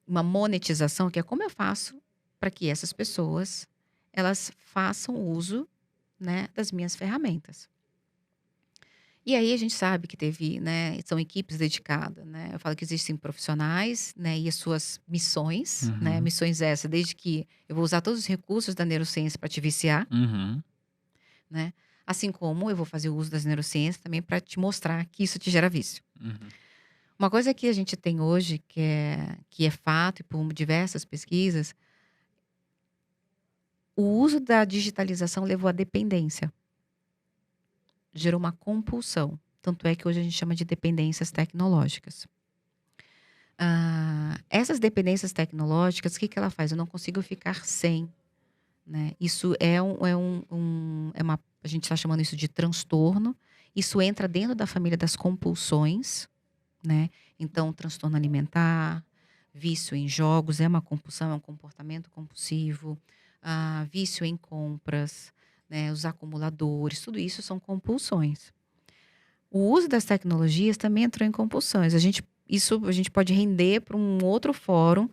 uma monetização, que é como eu faço para que essas pessoas, elas façam uso, né, das minhas ferramentas. E aí a gente sabe que teve, né, são equipes dedicadas, né? Eu falo que existem profissionais, né, e as suas missões, né? Uhum. Missões essas, desde que eu vou usar todos os recursos da neurociência para te viciar, Uhum. né? Assim como eu vou fazer o uso das neurociências também para te mostrar que isso te gera vício. Uhum. Uma coisa que a gente tem hoje, que é fato, e por diversas pesquisas, o uso da digitalização levou à dependência, gerou uma compulsão. Tanto é que hoje a gente chama de dependências tecnológicas. Essas dependências tecnológicas, o que que ela faz? Eu não consigo ficar sem, né? Isso a gente está chamando isso de transtorno. Isso entra dentro da família das compulsões, né? Então, transtorno alimentar, vício em jogos é uma compulsão, é um comportamento compulsivo, vício em compras, né? Os acumuladores, tudo isso são compulsões. O uso das tecnologias também entrou em compulsões. Isso a gente pode render para um outro fórum,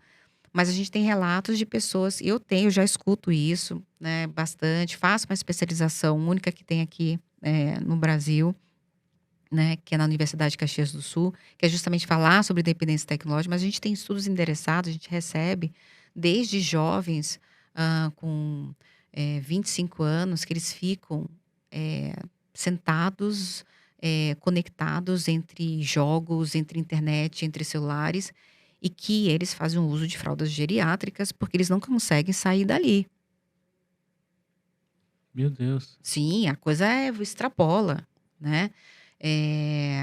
mas a gente tem relatos de pessoas, eu já escuto isso, né, bastante, faço uma especialização única que tem aqui no Brasil, né, que é na Universidade de Caxias do Sul, que é justamente falar sobre dependência tecnológica, mas a gente tem estudos endereçados, a gente recebe desde jovens com 25 anos, que eles ficam sentados, conectados entre jogos, entre internet, entre celulares, e que eles fazem um uso de fraldas geriátricas porque eles não conseguem sair dali. Meu Deus. Sim, a coisa extrapola, né?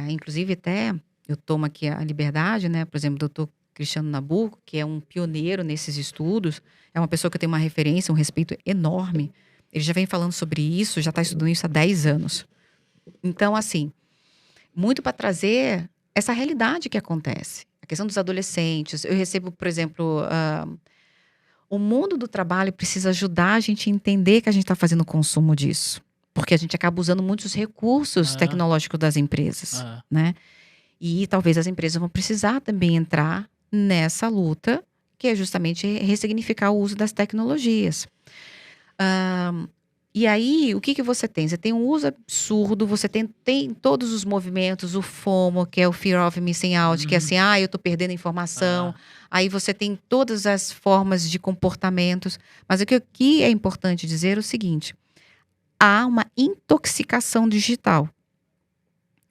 Inclusive, até eu tomo aqui a liberdade, né? Por exemplo, o doutor Cristiano Nabuco, que é um pioneiro nesses estudos, é uma pessoa que eu tenho uma referência, um respeito enorme. Ele já vem falando sobre isso, já está estudando isso há 10 anos. Então, assim, muito para trazer essa realidade que acontece. A questão dos adolescentes. Eu recebo, por exemplo, o mundo do trabalho precisa ajudar a gente a entender que a gente está fazendo consumo disso. Porque a gente acaba usando muitos recursos tecnológicos das empresas, né? E talvez as empresas vão precisar também entrar nessa luta, que é justamente ressignificar o uso das tecnologias. E aí, o que que você tem? Você tem um uso absurdo, você tem todos os movimentos, o FOMO, que é o Fear of Missing Out, que é assim, eu tô perdendo informação. Aí você tem todas as formas de comportamentos. Mas o que é importante dizer é o seguinte: há uma intoxicação digital.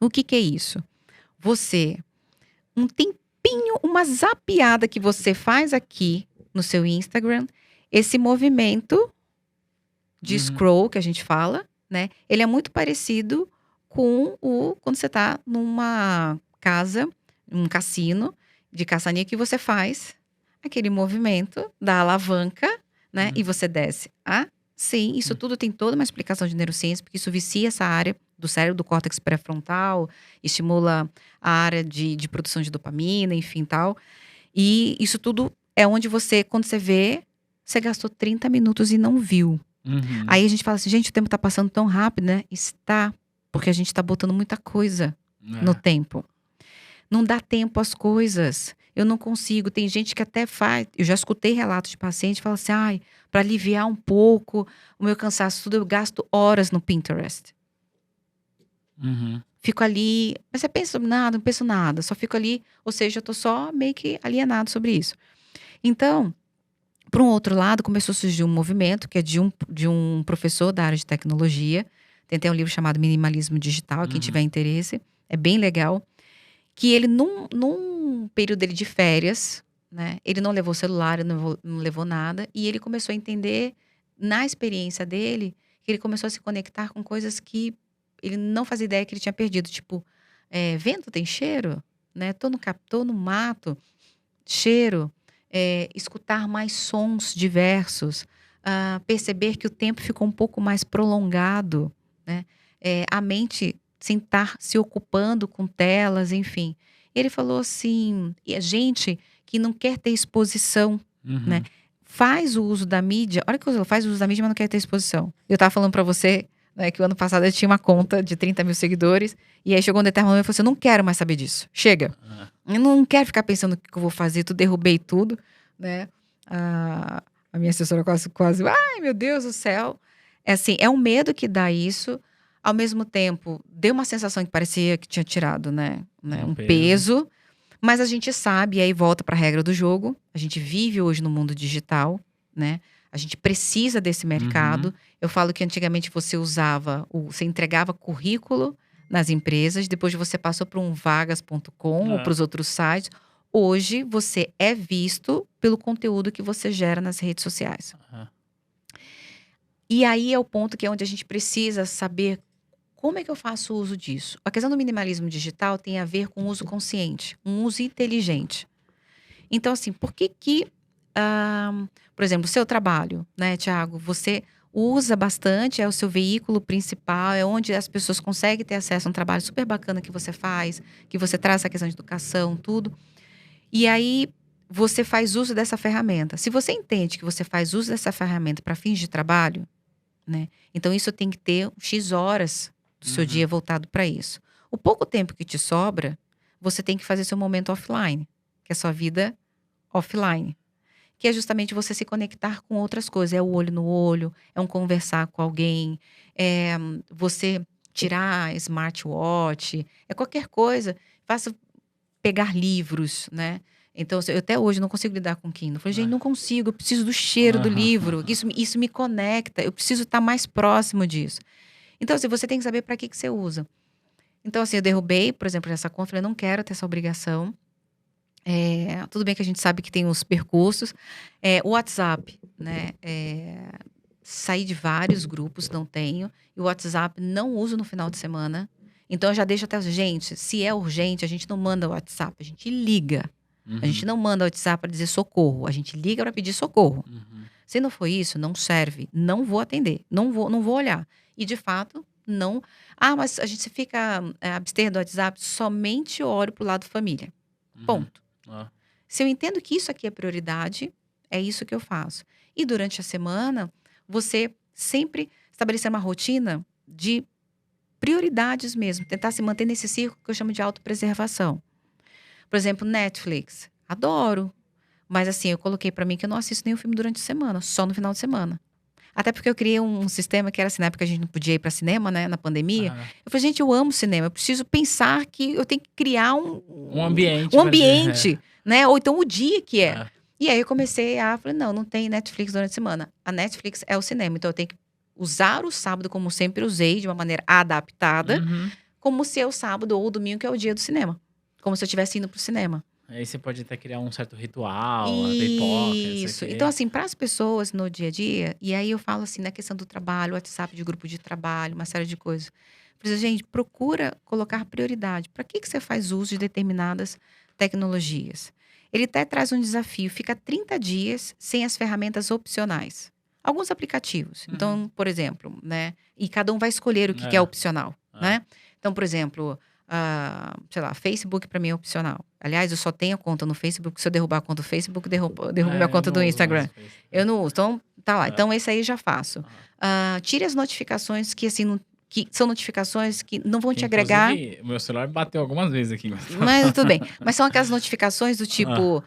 O que que é isso? Um tempinho, uma zapeada que você faz aqui no seu Instagram, esse movimento de scroll que a gente fala, né? Ele é muito parecido com quando você está numa casa, um cassino de caçaninha, que você faz aquele movimento da alavanca, né? E você desce. Sim, isso tudo tem toda uma explicação de neurociência, porque isso vicia essa área do cérebro, do córtex pré-frontal, estimula a área de produção de dopamina, enfim, tal. E isso tudo é onde quando você vê, você gastou 30 minutos e não viu. Aí a gente fala assim, gente, o tempo tá passando tão rápido, né? Está, porque a gente tá botando muita coisa no tempo. Não dá tempo às coisas. Eu não consigo. Tem gente que até faz. Eu já escutei relatos de paciente que falam assim, para aliviar um pouco o meu cansaço, tudo, eu gasto horas no Pinterest. Fico ali, mas você pensa sobre nada? Não penso nada, só fico ali, ou seja, eu tô só meio que alienado sobre isso. Então, por um outro lado, começou a surgir um movimento que é de um professor da área de tecnologia. Tem até um livro chamado Minimalismo Digital, quem tiver interesse. É bem legal. Que ele, num período dele de férias, né? Ele não levou celular, ele não levou nada. E ele começou a entender, na experiência dele, que ele começou a se conectar com coisas que ele não fazia ideia que ele tinha perdido. Tipo, vento tem cheiro? Né? Tô no mato, cheiro. Escutar mais sons diversos, perceber que o tempo ficou um pouco mais prolongado, né? A mente sem estar se ocupando com telas, enfim. Ele falou assim, e a gente que não quer ter exposição, né? Faz o uso da mídia, olha que coisa, faz o uso da mídia, mas não quer ter exposição. Eu estava falando para você, né, que o ano passado eu tinha uma conta de 30 mil seguidores, e aí chegou um determinado momento e falou assim, eu não quero mais saber disso, chega. Eu não quero ficar pensando o que eu vou fazer, derrubei tudo, né? A minha assessora quase, ai meu Deus do céu. É assim, é um medo que dá isso. Ao mesmo tempo, deu uma sensação que parecia que tinha tirado, né, Um um peso. peso. Mas a gente sabe, e aí volta para a regra do jogo. A gente vive hoje no mundo digital, né? A gente precisa desse mercado. Uhum. Eu falo que antigamente você entregava currículo nas empresas, depois você passou para um vagas.com ou É. para os outros sites. Hoje você é visto pelo conteúdo que você gera nas redes sociais. É. E aí é o ponto que é onde a gente precisa saber como é que eu faço uso disso. A questão do minimalismo digital tem a ver com uso consciente, um uso inteligente. Então, assim, por que por exemplo, o seu trabalho, né, Thiago, você usa bastante, é o seu veículo principal, é onde as pessoas conseguem ter acesso a um trabalho super bacana que você faz, que você traz essa questão de educação, tudo. E aí você faz uso dessa ferramenta. Se você entende que você faz uso dessa ferramenta para fins de trabalho, né? Então isso tem que ter X horas do seu dia voltado para isso. O pouco tempo que te sobra, você tem que fazer seu momento offline, que é sua vida offline. Que é justamente você se conectar com outras coisas. É o olho no olho, é um conversar com alguém, é você tirar smartwatch, é qualquer coisa. Faça pegar livros, né? Então, eu até hoje não consigo lidar com Kindle. Eu falei, gente, não consigo, eu preciso do cheiro do livro. Isso me conecta, eu preciso estar mais próximo disso. Então, assim, você tem que saber para que você usa. Então, assim, eu derrubei, por exemplo, essa conta, falei, não quero ter essa obrigação. Tudo bem que a gente sabe que tem os percursos. O WhatsApp, né? Saí de vários grupos, não tenho. E o WhatsApp não uso no final de semana. Então, eu já deixo até... Gente, se é urgente, a gente não manda o WhatsApp, a gente liga. A gente não manda o WhatsApp para dizer socorro. A gente liga para pedir socorro. Se não for isso, não serve. Não vou atender. Não vou olhar. E, de fato, não... mas a gente fica abster do WhatsApp, somente olho pro lado família. Ponto. Se eu entendo que isso aqui é prioridade, é isso que eu faço. E durante a semana, você sempre estabelecer uma rotina de prioridades mesmo. Tentar se manter nesse círculo que eu chamo de autopreservação. Por exemplo, Netflix. Adoro. Mas assim, eu coloquei pra mim que eu não assisto nenhum filme durante a semana. Só no final de semana. Até porque eu criei um sistema que era assim, na época a gente não podia ir pra cinema, né? Na pandemia. Eu falei, gente, eu amo cinema. Eu preciso pensar que eu tenho que criar Um ambiente. um ambiente, né? Ou então o dia que é. E aí eu comecei falei, não tem Netflix durante a semana. A Netflix é o cinema. Então eu tenho que usar o sábado como sempre usei, de uma maneira adaptada. Como se é o sábado ou o domingo, que é o dia do cinema. Como se eu estivesse indo pro cinema. Aí você pode até criar um certo ritual, pipoca, isso. Então, assim, para as pessoas no dia a dia, e aí eu falo assim, na questão do trabalho, WhatsApp de grupo de trabalho, uma série de coisas. Gente, procura colocar prioridade. Para que você faz uso de determinadas tecnologias? Ele até traz um desafio, fica 30 dias sem as ferramentas opcionais. Alguns aplicativos. Então, por exemplo, né? E cada um vai escolher o que é opcional, né? Então, por exemplo, sei lá, Facebook para mim é opcional. Aliás, eu só tenho a conta no Facebook. Se eu derrubar a conta do Facebook, derrubo minha conta do Instagram. Eu não uso. Então, tá lá. Então, esse aí já faço. Tire as notificações que, assim, que são notificações que não vão te agregar. O meu celular bateu algumas vezes aqui. Mas tudo bem. Mas são aquelas notificações do tipo...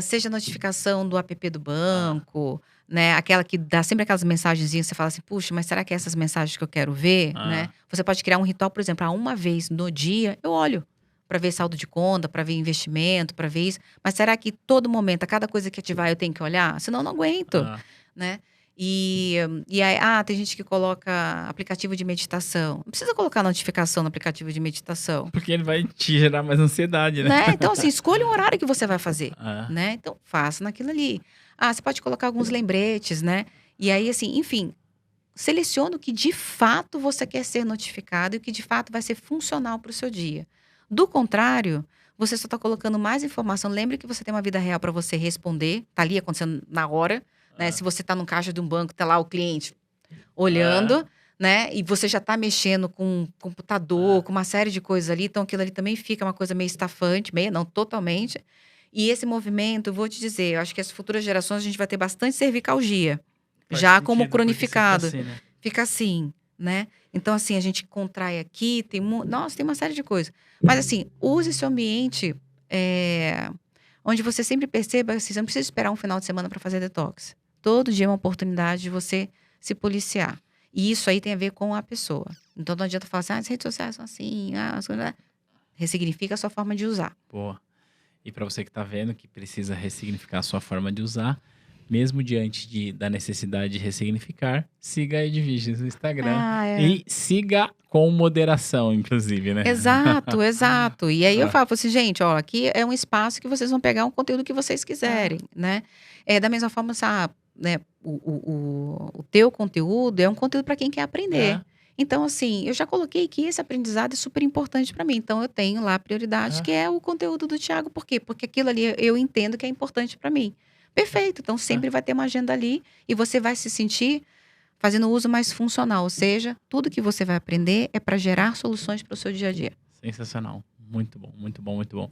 seja notificação do app do banco, né? Aquela que dá sempre aquelas mensagenzinhas, você fala assim, puxa, mas será que é essas mensagens que eu quero ver, né? Você pode criar um ritual, por exemplo, uma vez no dia, eu olho para ver saldo de conta, para ver investimento, para ver isso. Mas será que todo momento, a cada coisa que ativar, eu tenho que olhar? Senão eu não aguento, né? E aí, tem gente que coloca aplicativo de meditação. Não precisa colocar notificação no aplicativo de meditação. Porque ele vai te gerar mais ansiedade, né? Então, assim, escolha um horário que você vai fazer, né? Então, faça naquilo ali. Você pode colocar alguns lembretes, né? E aí, assim, enfim, seleciona o que de fato você quer ser notificado e o que de fato vai ser funcional para o seu dia. Do contrário, você só está colocando mais informação. Lembre que você tem uma vida real para você responder. Tá ali acontecendo na hora, né? Se você tá no caixa de um banco, tá lá o cliente olhando, né? E você já tá mexendo com computador, com uma série de coisas ali. Então, aquilo ali também fica uma coisa meio estafante, não totalmente. E esse movimento, eu vou te dizer, eu acho que as futuras gerações a gente vai ter bastante cervicalgia. Já como cronificado. Fica assim, né? Então, assim, a gente contrai aqui, tem uma série de coisas. Mas, assim, use seu ambiente onde você sempre perceba, assim, você não precisa esperar um final de semana para fazer detox. Todo dia é uma oportunidade de você se policiar. E isso aí tem a ver com a pessoa. Então não adianta falar assim, as redes sociais são assim, as coisas... Ressignifica a sua forma de usar. Boa. E para você que está vendo que precisa ressignificar a sua forma de usar, mesmo diante da necessidade de ressignificar, siga a Edviges no Instagram e siga com moderação, inclusive, né? Exato, exato. E aí eu falo assim, gente, ó, aqui é um espaço que vocês vão pegar um conteúdo que vocês quiserem, né? Da mesma forma, sabe, né, o teu conteúdo é um conteúdo para quem quer aprender. Então, assim, eu já coloquei que esse aprendizado é super importante para mim. Então, eu tenho lá a prioridade, que é o conteúdo do Thiago. Por quê? Porque aquilo ali eu entendo que é importante para mim. Perfeito. Então, sempre vai ter uma agenda ali e você vai se sentir fazendo uso mais funcional. Ou seja, tudo que você vai aprender é para gerar soluções para o seu dia a dia. Sensacional. Muito bom, muito bom, muito bom.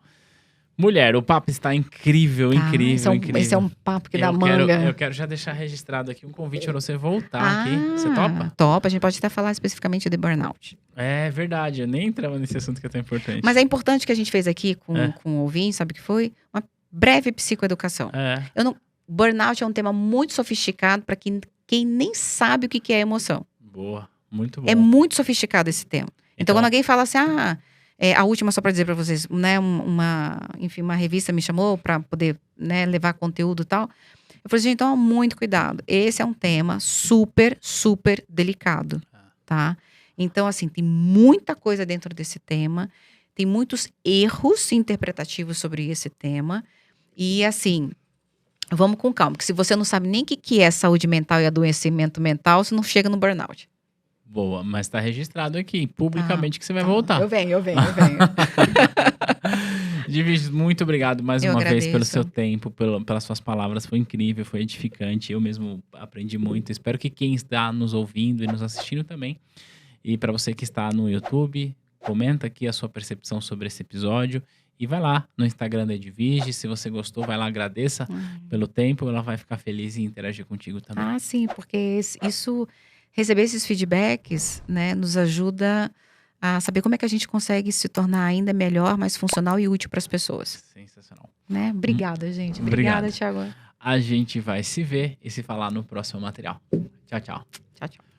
Mulher, o papo está incrível, incrível, incrível. Esse é um papo que dá manga. Eu quero já deixar registrado aqui um convite para você voltar aqui. Você topa? Topa. A gente pode até falar especificamente de burnout. É verdade, eu nem entrava nesse assunto que é tão importante. Mas é importante que a gente fez aqui com o ouvinte, sabe o que foi? Uma breve psicoeducação. Burnout é um tema muito sofisticado para quem nem sabe o que é emoção. Boa, muito bom. É muito sofisticado esse tema. Então quando alguém fala assim, a última, só para dizer para vocês, né, enfim, uma revista me chamou para poder, né, levar conteúdo e tal. Eu falei, gente, então, muito cuidado. Esse é um tema super, super delicado, tá? Então, assim, tem muita coisa dentro desse tema. Tem muitos erros interpretativos sobre esse tema. E, assim, vamos com calma. Porque se você não sabe nem o que é saúde mental e adoecimento mental, você não chega no burnout. Boa, mas tá registrado aqui, publicamente, que você vai voltar. Eu venho. Edviges, muito obrigado mais uma vez pelo seu tempo, pelas suas palavras. Foi incrível, foi edificante. Eu mesmo aprendi muito. Espero que quem está nos ouvindo e nos assistindo também. E para você que está no YouTube, comenta aqui a sua percepção sobre esse episódio. E vai lá no Instagram da Edviges. Se você gostou, vai lá, agradeça pelo tempo. Ela vai ficar feliz em interagir contigo também. Sim, porque isso... Receber esses feedbacks, né, nos ajuda a saber como é que a gente consegue se tornar ainda melhor, mais funcional e útil para as pessoas. Sensacional. Né? Obrigada, gente. Obrigada, Thiago. A gente vai se ver e se falar no próximo material. Tchau, tchau. Tchau, tchau.